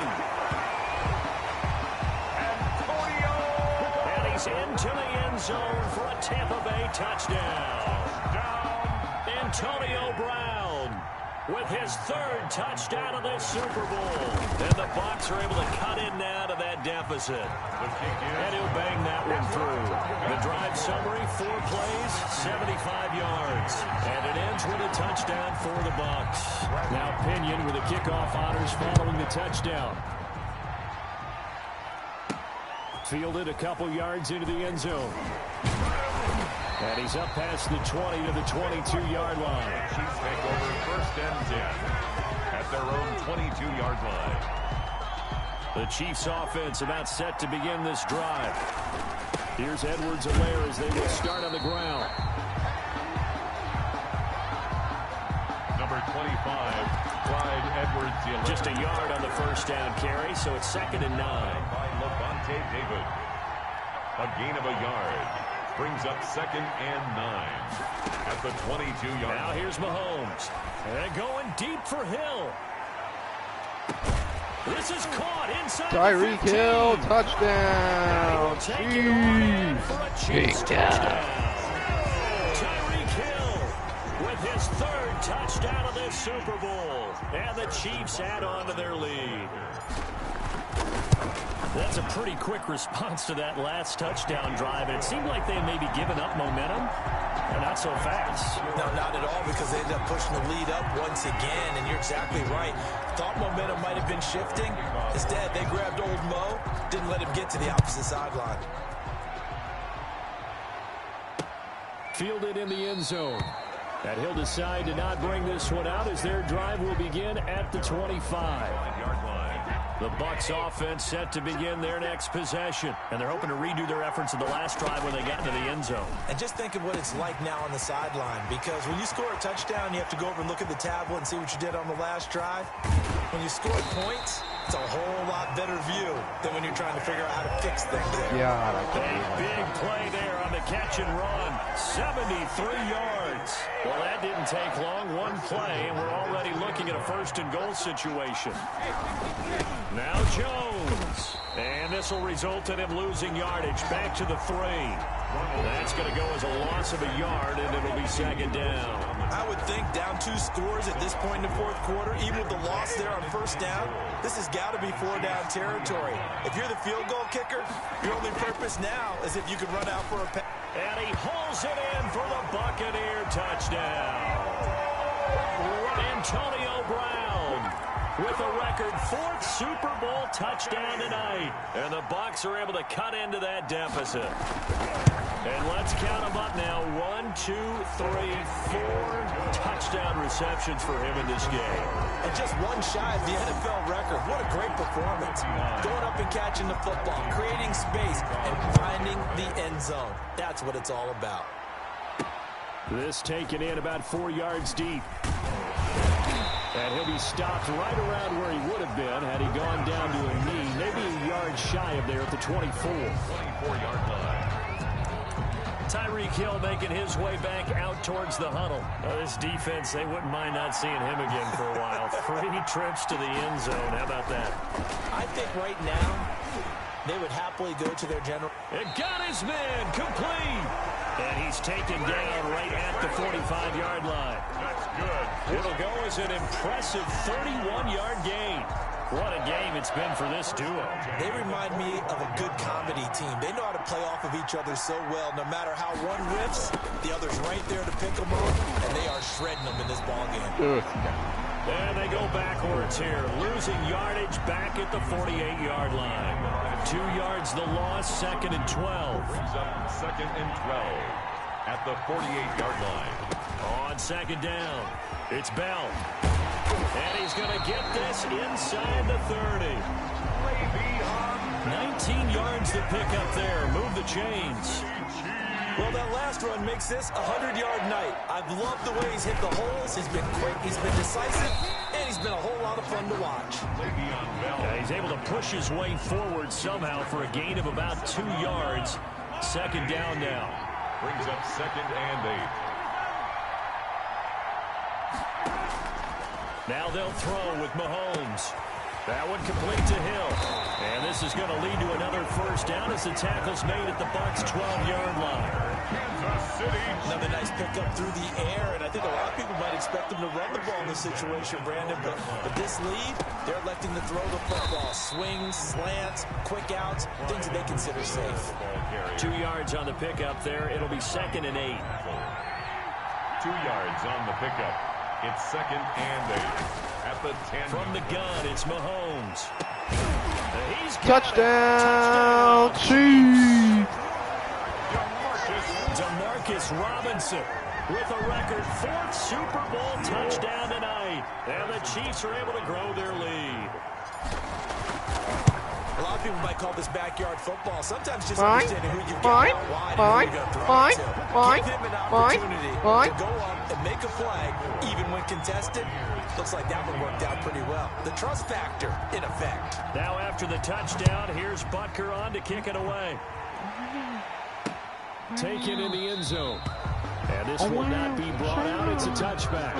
And he's into the end zone for a Tampa Bay touchdown. Antonio Brown with his 3rd touchdown of this Super Bowl. And the Bucs are able to cut in now to that deficit. And he'll bang that one through. The drive summary, 4 plays, 75 yards. And it ends with a touchdown for the Bucs. Now Pinion with the kickoff honors following the touchdown. Fielded a couple yards into the end zone. And he's up past the 20 to the 22-yard line. Chiefs take over 1st and 10 at their own 22-yard line. The Chiefs offense about set to begin this drive. Here's Edwards-Helaire as they will start on the ground. Number 25, Clyde Edwards-Helaire. Just a yard on the 1st down carry, so it's 2nd and 9. By Levante David. A gain of a yard. Brings up 2nd and 9 at the 22-yard line. Now here's Mahomes. And going deep for Hill. This is caught inside Tyreek Hill, touchdown. Chiefs touchdown. Tyreek Hill with his 3rd touchdown of this Super Bowl. And the Chiefs add on to their lead. That's a pretty quick response to that last touchdown drive. And it seemed like they had maybe given up momentum. And not so fast. No, not at all, because they ended up pushing the lead up once again. And you're exactly right. Thought momentum might have been shifting. Instead, they grabbed old Mo, didn't let him get to the opposite sideline. Fielded in the end zone. And he'll decide to not bring this one out as their drive will begin at the 25-yard line. The Bucs offense set to begin their next possession. And they're hoping to redo their efforts in the last drive when they got into the end zone. And just think of what it's like now on the sideline, because when you score a touchdown, you have to go over and look at the tablet and see what you did on the last drive. When you score points, it's a whole lot better view than when you're trying to figure out how to fix things there. Yeah. Big play there on the catch and run. 73 yards. Well, that didn't take long. One play, and we're already looking at a 1st and goal situation. Now Jones. And this will result in him losing yardage. Back to the 3. That's going to go as a loss of a yard, and it'll be 2nd down. I would think down 2 scores at this point in the 4th quarter, even with the loss there on 1st down, this has got to be 4-down territory. If you're the field goal kicker, your only purpose now is if you can run out for a pass. And he hauls it in for the Buccaneer touchdown. Antonio Brown with a record 4th Super Bowl touchdown tonight. And the Bucs are able to cut into that deficit. And let's count them up now. 1, 2, 3, 4 touchdown receptions for him in this game. And just one shy of the NFL record. What a great performance. Going up and catching the football, creating space, and finding the end zone. That's what it's all about. This taken in about 4 yards deep. And he'll be stopped right around where he would have been had he gone down to a knee, maybe a yard shy of there at the 24. 24-yard line. Tyreek Hill making his way back out towards the huddle. This defense, they wouldn't mind not seeing him again for a while. 3 trips to the end zone. How about that? I think right now they would happily go to their general. It got his man complete. And he's taken down right at the 45-yard line. That's good. It'll go as an impressive 31-yard gain. What a game it's been for this duo. They remind me of a good comedy team. They know how to play off of each other so well. No matter how one riffs, the other's right there to pick them up, and they are shredding them in this ballgame. And they go backwards here, losing yardage back at the 48-yard line. 2 yards the loss, 2nd and 12. Brings up 2nd and 12 at the 48-yard line. On 2nd down, it's Bell. And he's going to get this inside the 30. 19 yards to pick up there. Move the chains. Well, that last run makes this a 100-yard night. I've loved the way he's hit the holes. He's been quick, he's been decisive, and he's been a whole lot of fun to watch. Yeah, he's able to push his way forward somehow for a gain of about 2 yards. 2nd down now. Brings up 2nd and 8. Now they'll throw with Mahomes. That one complete to Hill. And this is going to lead to another first down as the tackle's made at the Bucs' 12-yard line. Kansas City. Another nice pickup through the air, and I think a lot of people might expect them to run the ball in this situation, Brandon, but this lead, they're electing to throw the football. Swings, slants, quick outs, things that they consider safe. 2 yards on the pickup there. It'll be 2nd and 8. 2 yards on the pickup. It's 2nd and 8 at the 10. From the gun, it's Mahomes. He's Touchdown, Chiefs! Demarcus Robinson with a record 4th Super Bowl touchdown tonight. And the Chiefs are able to grow their lead. A lot of people might call this backyard football. Sometimes just understanding who you get out wide and who you're going to throw it to. Give him an opportunity to go up and make a play, even when contested. Looks like that one worked out pretty well. The trust factor in effect. Now after the touchdown, here's Butker on to kick it away. Taken in the end zone. And this will not be brought out. It's a touchback.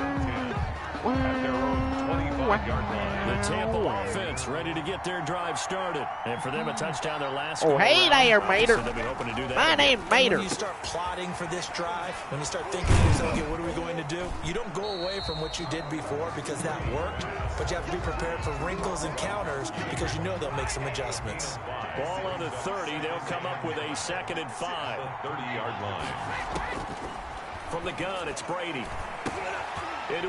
At their own 25-yard line. The Tampa offense ready to get their drive started. And for them, a touchdown their last Oh, hey there, Mater. So they'll be hoping to do that. My name's Mater. When you start plotting for this drive, when you start thinking to yourself, okay, what are we going to do? You don't go away from what you did before because that worked, but you have to be prepared for wrinkles and counters because you know they'll make some adjustments. Ball on the 30. They'll come up with a 2nd and 5. 30-yard line. From the gun, it's Brady.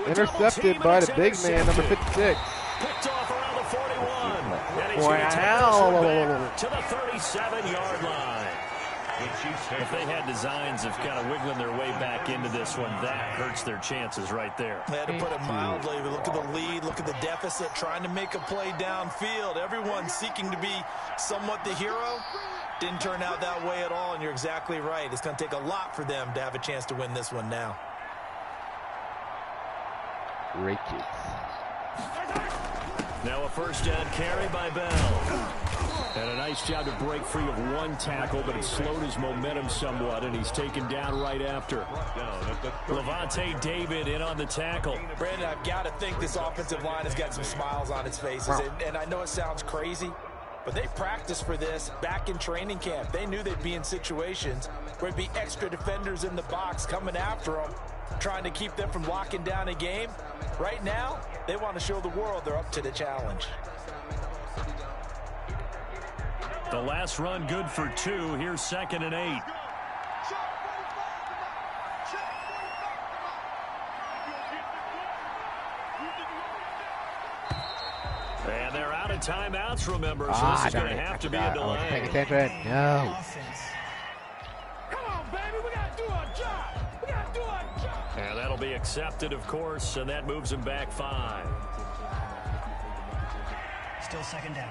Intercepted by the big man, number 56. Picked off around the 41. And he's Wow. back to the 37-yard line. If they had designs of kind of wiggling their way back into this one, that hurts their chances right there. They had to put it mildly. Look at the lead, look at the deficit, trying to make a play downfield. Everyone seeking to be somewhat the hero. Didn't turn out that way at all, and you're exactly right. It's going to take a lot for them to have a chance to win this one now. Great kids. Now a first down carry by Bell. And a nice job to break free of one tackle, but it slowed his momentum somewhat, and he's taken down right after. Levante David in on the tackle. Brandon, I've got to think this offensive line has got some smiles on its faces, and I know it sounds crazy, but they practiced for this back in training camp. They knew they'd be in situations where there'd be extra defenders in the box coming after them, trying to keep them from locking down a game. Right now, they want to show the world they're up to the challenge. The last run good for 2. Here's 2nd and 8. And they're out of timeouts, remember, so this is going to have to be a delay. Paying attention. No. Come on, baby, we got to do our job. We got to do our job. And that'll be accepted, of course, and that moves him back 5. Still 2nd down.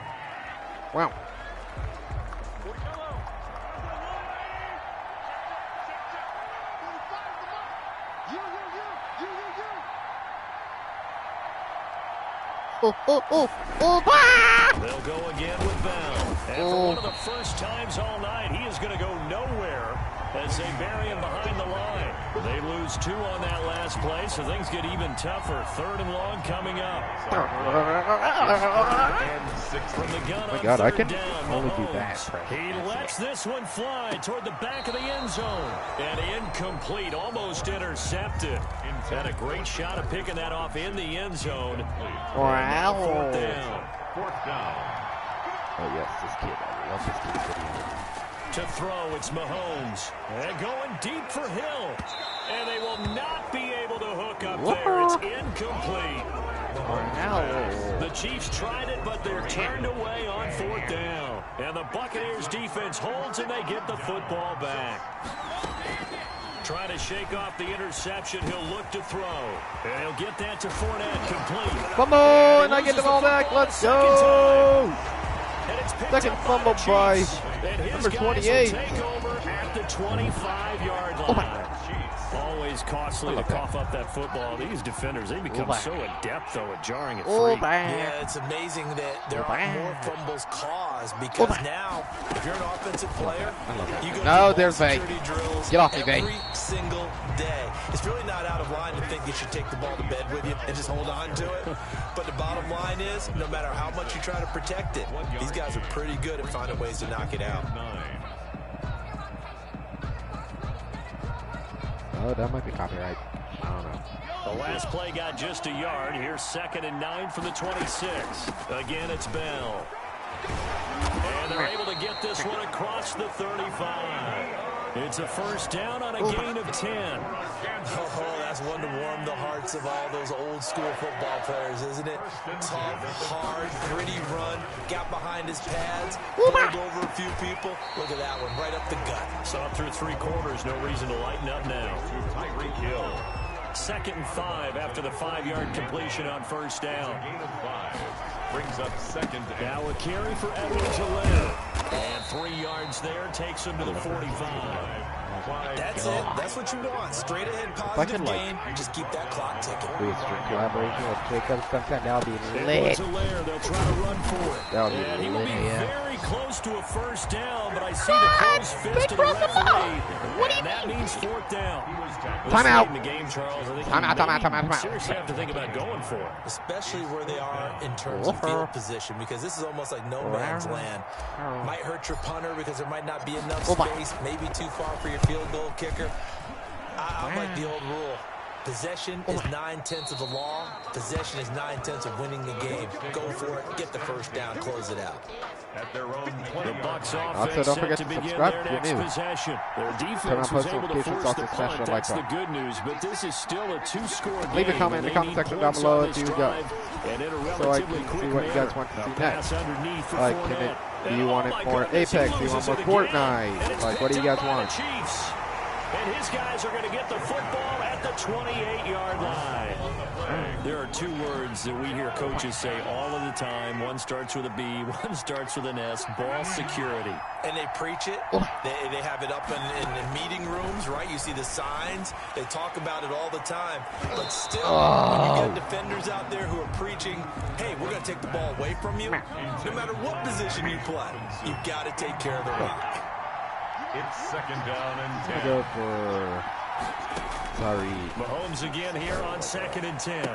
Wow. They'll go again with Bell. And for one of the first times all night, he is going to go nowhere as they bury him behind the line. They lose 2 on that last play, so things get even tougher. 3rd and long coming up. From the gun on God, I can down, only do Mahomes. that. He lets this one fly toward the back of the end zone. And incomplete, almost intercepted. And a great shot of picking that off in the end zone. Wow. Fourth down. Fourth down. Oh, yes, this kid. I love this kid. To throw, it's Mahomes. And going deep for Hill. And they will not be able to hook up there. It's incomplete. The Chiefs tried it, but they're turned away on fourth down. And the Buccaneers defense holds, and they get the football back. Trying to shake off the interception. He'll look to throw. And he'll get that to Fournette, complete. Fumble, and I get the ball back. Let's go. Second fumble by number 28. Take over at the 25-yard line. Always costly to cough up that football. These defenders, they become so adept, though, at jarring it free. Yeah, it's amazing that there aren't more fumbles caused because now, if you're an offensive player, you go through security drills every single day. It's really not out of line to think you should take the ball to bed with you and just hold on to it. But the bottom line is, no matter how much you try to protect it, these guys are pretty good at finding ways to knock it out. Oh, that might be copyright. I don't know. The last play got just a yard. Here's 2nd and 9 from the 26. Again, it's Bell. And they're able to get this one across the 35. It's a first down on a gain of 10. Oh, that's one to warm the hearts of all those old school football players, isn't it? Tough, hard, gritty run, got behind his pads, pulled over a few people. Look at that one, right up the gut. Saw through 3 quarters, no reason to lighten up now. Tyreek Hill. 2nd and 5 after the 5-yard completion on first down. Gain of 5. Brings up 2nd down. Now a carry for Edwards-Helaire. And 3 yards there takes him to the 45. That's it. That's what you want. Straight ahead positive gain. Just keep that clock ticking. Collaboration with Jacob sometime. That'll be lit. They'll try to run for it. That'll be and he lit, will be yeah. very close to a first down, but I see the close fist of the referee. And that means fourth down. Timeout. The game, Charles. I think Timeout. seriously have to think about going for it. Especially where they are in terms of field position, because this is almost like no man's land. Might hurt your punter because there might not be enough space, maybe too far for your field goal kicker. I like the old rule. Possession is 9/10 of the law. Possession is 9/10 of winning the game. Go for it. Get the first down. Close it out. At their own The Bucs Also, offense don't set forget to to begin subscribe their if you're next new. possession. Their Turn defense on was post able to notifications force off the this session, punt. like That's the that. good news, but this is still a 2-score game. Leave a comment in the comment section down below if you got, and in a so I relatively can quick see what you guys manner. want to see Pass next. underneath for Like, Fournette. do you want it more Apex? Do you want more Fortnite? Like, what do you guys want? Chiefs. And his guys are going to get the football at the 28-yard line. There are 2 words that we hear coaches say all of the time. One starts with a B, one starts with an S. Ball security. And they preach it. They have it up in the meeting rooms, right? You see the signs. They talk about it all the time. But still, when you get defenders out there who are preaching, hey, we're going to take the ball away from you, no matter what position you play, you've got to take care of the rock. It's 2nd down and 10. Go for Mahomes again here on 2nd and 10.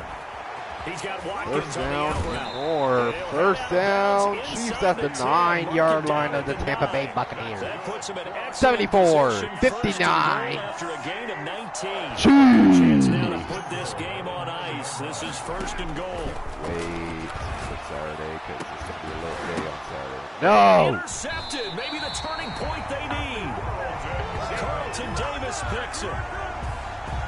He's got Watkins first on the down out and route. more. First down. Chiefs at the 9-yard line of the Tampa Bay Buccaneers. That puts him at 74, position, 59. After a gain of 19. Chiefs. Chance now to put this game on ice. This is 1st and goal. Wait, it's Saturday because it's going to be a low day on Saturday. No! Intercepted. Maybe the turning point they need. Carlton Davis picks it.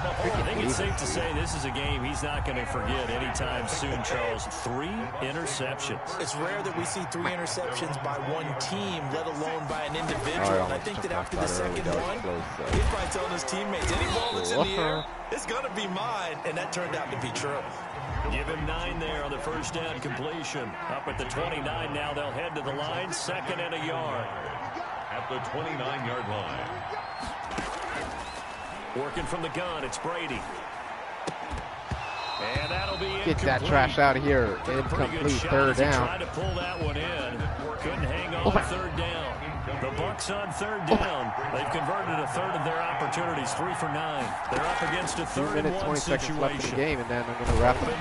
I think it's safe to say this is a game he's not going to forget anytime soon, Charles. 3 interceptions. It's rare that we see 3 interceptions by one team, let alone by an individual. And I think that after the second one, he's probably telling his teammates, any ball that's in the air, it's going to be mine. And that turned out to be true. Give him 9 there on the first down completion. Up at the 29 now, they'll head to the line. 2nd and a yard. At the 29-yard line. Working from the gun, it's Brady. And that'll be Get that trash out of here. Incomplete. 3rd down. Tried to pull that one in. Couldn't hang on 3rd down. The Bucs on 3rd down. They've converted a 1/3 of their opportunities. 3 for 9. They're up against a 3rd and 1 20 seconds left in the situation. game, and then I'm going to wrap up the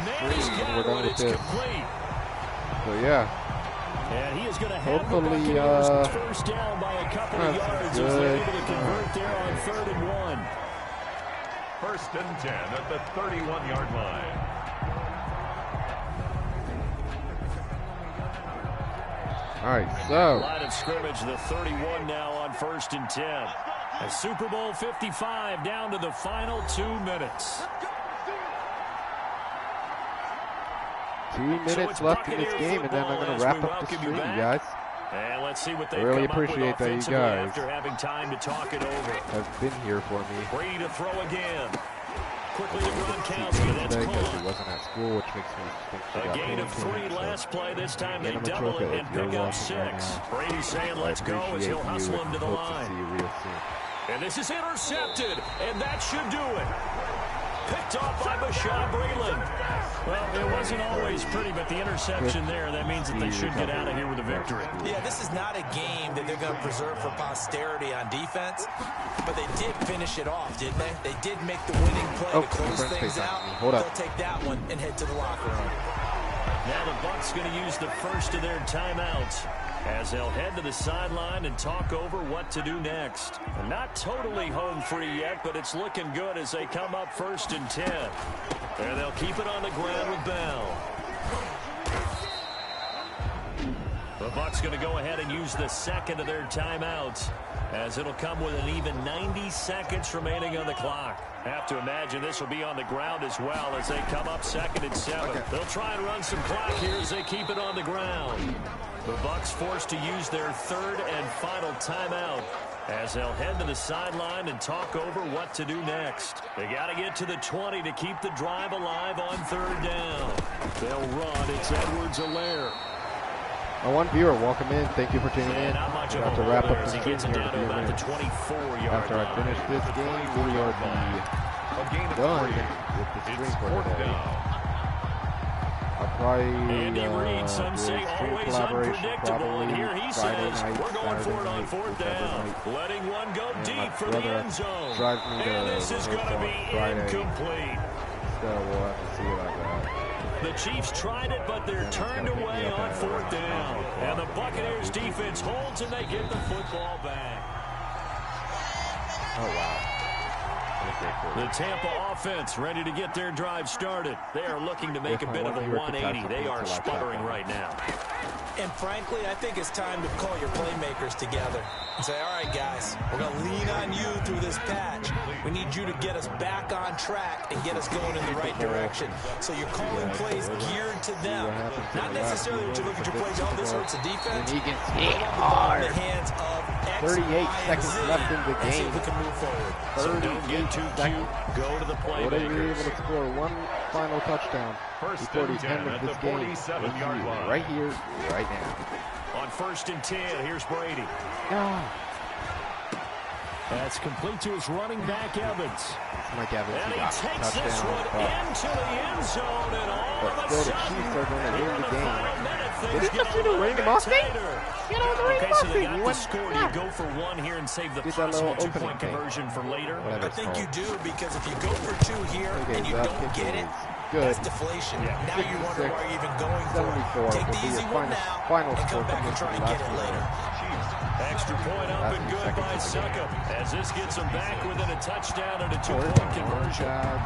stream, and we're done with this. So, yeah. And he is going to have Hopefully, the Buccaneers first down by a couple of yards as they're able to convert there on 3rd and 1. First and 10 at the 31-yard line. All right, so Line of scrimmage, the 31 now on 1st and 10. A Super Bowl 55 down to the final 2 minutes. 2 minutes left in this game, and then I'm going to wrap up the stream, you guys. And let's see what they really appreciate that you guys after having time to talk it over. have been here for me. Brady to throw again. Quickly to Gronkowski. That's because caught. he wasn't at school, which makes me think they A got gain of 3 so last play. This time they I'm a double joker it and if you're pick up watching right 6. now. Brady saying let's go as he'll hustle him to the line. See you real soon. And this is intercepted, and that should do it. Picked off by Bashaud Breeland. Well, it wasn't always pretty, but the interception there, that means that they should get out of here with a victory. Yeah, this is not a game that they're going to preserve for posterity on defense, but they did finish it off, didn't they? They did make the winning play to close things out. Hold up. They'll take that one and head to the locker room. Now the Bucs going to use the first of their timeouts as they'll head to the sideline and talk over what to do next. Not totally home free yet, but it's looking good as they come up 1st and 10. And they'll keep it on the ground with Bell. The Bucs going to go ahead and use the second of their timeouts as it'll come with an even 90 seconds remaining on the clock. Have to imagine this will be on the ground as well as they come up 2nd and 7. Okay. They'll try and run some clock here as they keep it on the ground. The Bucs forced to use their 3rd and final timeout as they'll head to the sideline and talk over what to do next. They got to get to the 20 to keep the drive alive on 3rd down. They'll run. It's Edwards-Helaire. My one viewer, welcome in. Thank you for tuning in. About to wrap up the stream here in a few minutes. After I finish this game, we will be done with the stream for today. I'll probably Andy Reid, some do a say stream always collaboration unpredictable, probably and here he Friday says night, we're going for it on Saturday 4th night, down, letting one go deep for the end zone. Drives me to And this is going to be Friday, incomplete. so we'll have to see about that. The Chiefs tried it, but they're turned away on 4th down. And the Buccaneers defense holds, and they get the football back. Oh, wow. The Tampa offense ready to get their drive started. They are looking to make a bit of a 180. They are sputtering right now. And frankly, I think it's time to call your playmakers together and say, all right, guys, we're going to lean on you through this patch. We need you to get us back on track and get us going in the right direction. So you're calling plays geared to them. Not necessarily what you look at your plays, oh, this hurts the defense. He gets hit hard. In the hands of X, 38 Y, seconds Z. left in the Let's see game. if we can move forward. So don't get too cute. Go to the Will they be able playmakers. to score one final touchdown before the end of this game? We'll see right here, right now. On 1st and 10, here's Brady. Ah, That's complete to his running back, Evans. it's Mike Evans. And He he got takes touchdown. this one into the end zone, and all of But a still, the sudden, Chiefs are going to here win in the the game. final minute, Did things he get just a do the little Randy bit Moss thing? tighter. You know, the Randy Okay, so Moss they thing. got He the went, score. Do yeah. you go for one here and save the Did that possible little two-point opening thing. conversion for later? Whatever I it's think you called. do, because if you go for 2 here Okay, and you that don't kick get it, is good. that's deflation. Yeah. Now you wonder why you're even going for 74 it. Take will the be easy your one now final and score come back and from try the and get last it later. Extra point up Last and few good by seconds of the game. Suckup as this gets them back within a touchdown and a Oh, two-point conversion. Chad.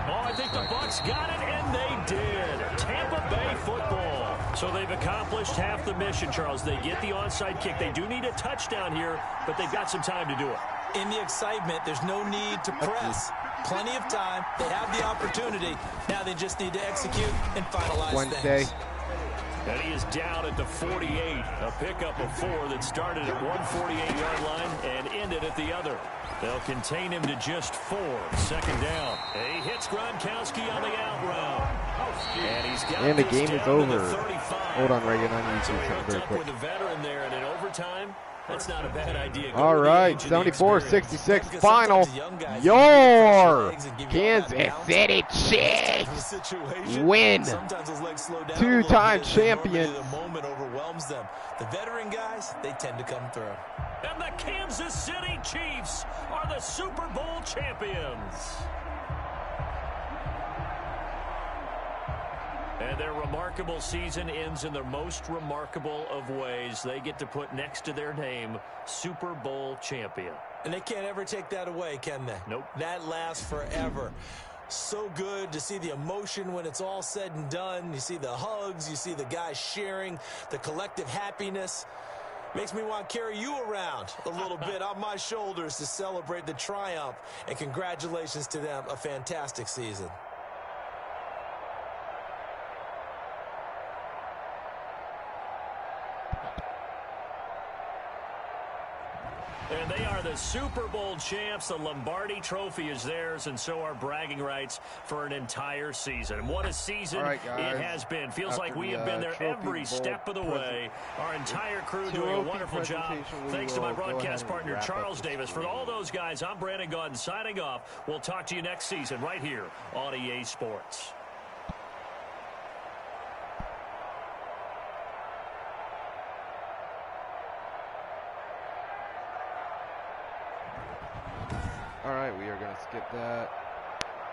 Oh, I think the Bucs got it, and they did. Tampa Bay football. So they've accomplished half the mission, Charles. They get the onside kick. They do need a touchdown here, but they've got some time to do it. In the excitement, there's no need to press. Plenty of time. They have the opportunity. Now they just need to execute and finalize Wednesday. things. And he is down at the 48. A pickup of 4 that started at one 48-yard line and ended at the other. They'll contain him to just 4. 2nd down. He hits Gronkowski on the out route. And he's got And the this game is down to over. the 35. Hold on, Reagan. I need to So do he something hooked very up quick. with a veteran there, and in overtime, that's not a bad idea. Go All to the right, edge of the experience. 74-66 Because final. sometimes the young guys Your legs and give you all that Kansas bounce. City The Chiefs situation, win. sometimes those legs slow down a Two-time little bit, and normally champions. The moment overwhelms them. The veteran guys, they tend to come through. And the Kansas City Chiefs are the Super Bowl champions. And their remarkable season ends in the most remarkable of ways. They get to put next to their name, Super Bowl champion. And they can't ever take that away, can they? Nope. That lasts forever. So good to see the emotion when it's all said and done. You see the hugs, you see the guys sharing, the collective happiness. Makes me want to carry you around a little bit on my shoulders to celebrate the triumph. And congratulations to them, a fantastic season. And they are the Super Bowl champs. The Lombardi Trophy is theirs, and so are bragging rights for an entire season. What a season it has been. Feels like we have been there every step of the way. Our entire crew doing a wonderful job. Thanks to my broadcast partner, Charles Davis. For all those guys, I'm Brandon Gaudin signing off. We'll talk to you next season right here on EA Sports. Alright, we are going to skip that.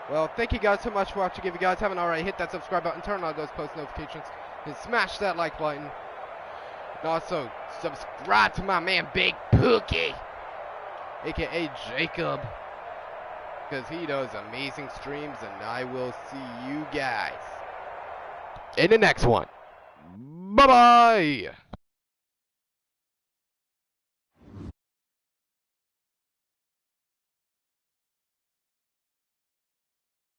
Well, thank you guys so much for watching. If you guys haven't already, hit that subscribe button, turn on those post notifications, and smash that like button. And also, subscribe to my man Big Pookie, a.k.a. Jacob, because he does amazing streams, and I will see you guys in the next one. Bye-bye!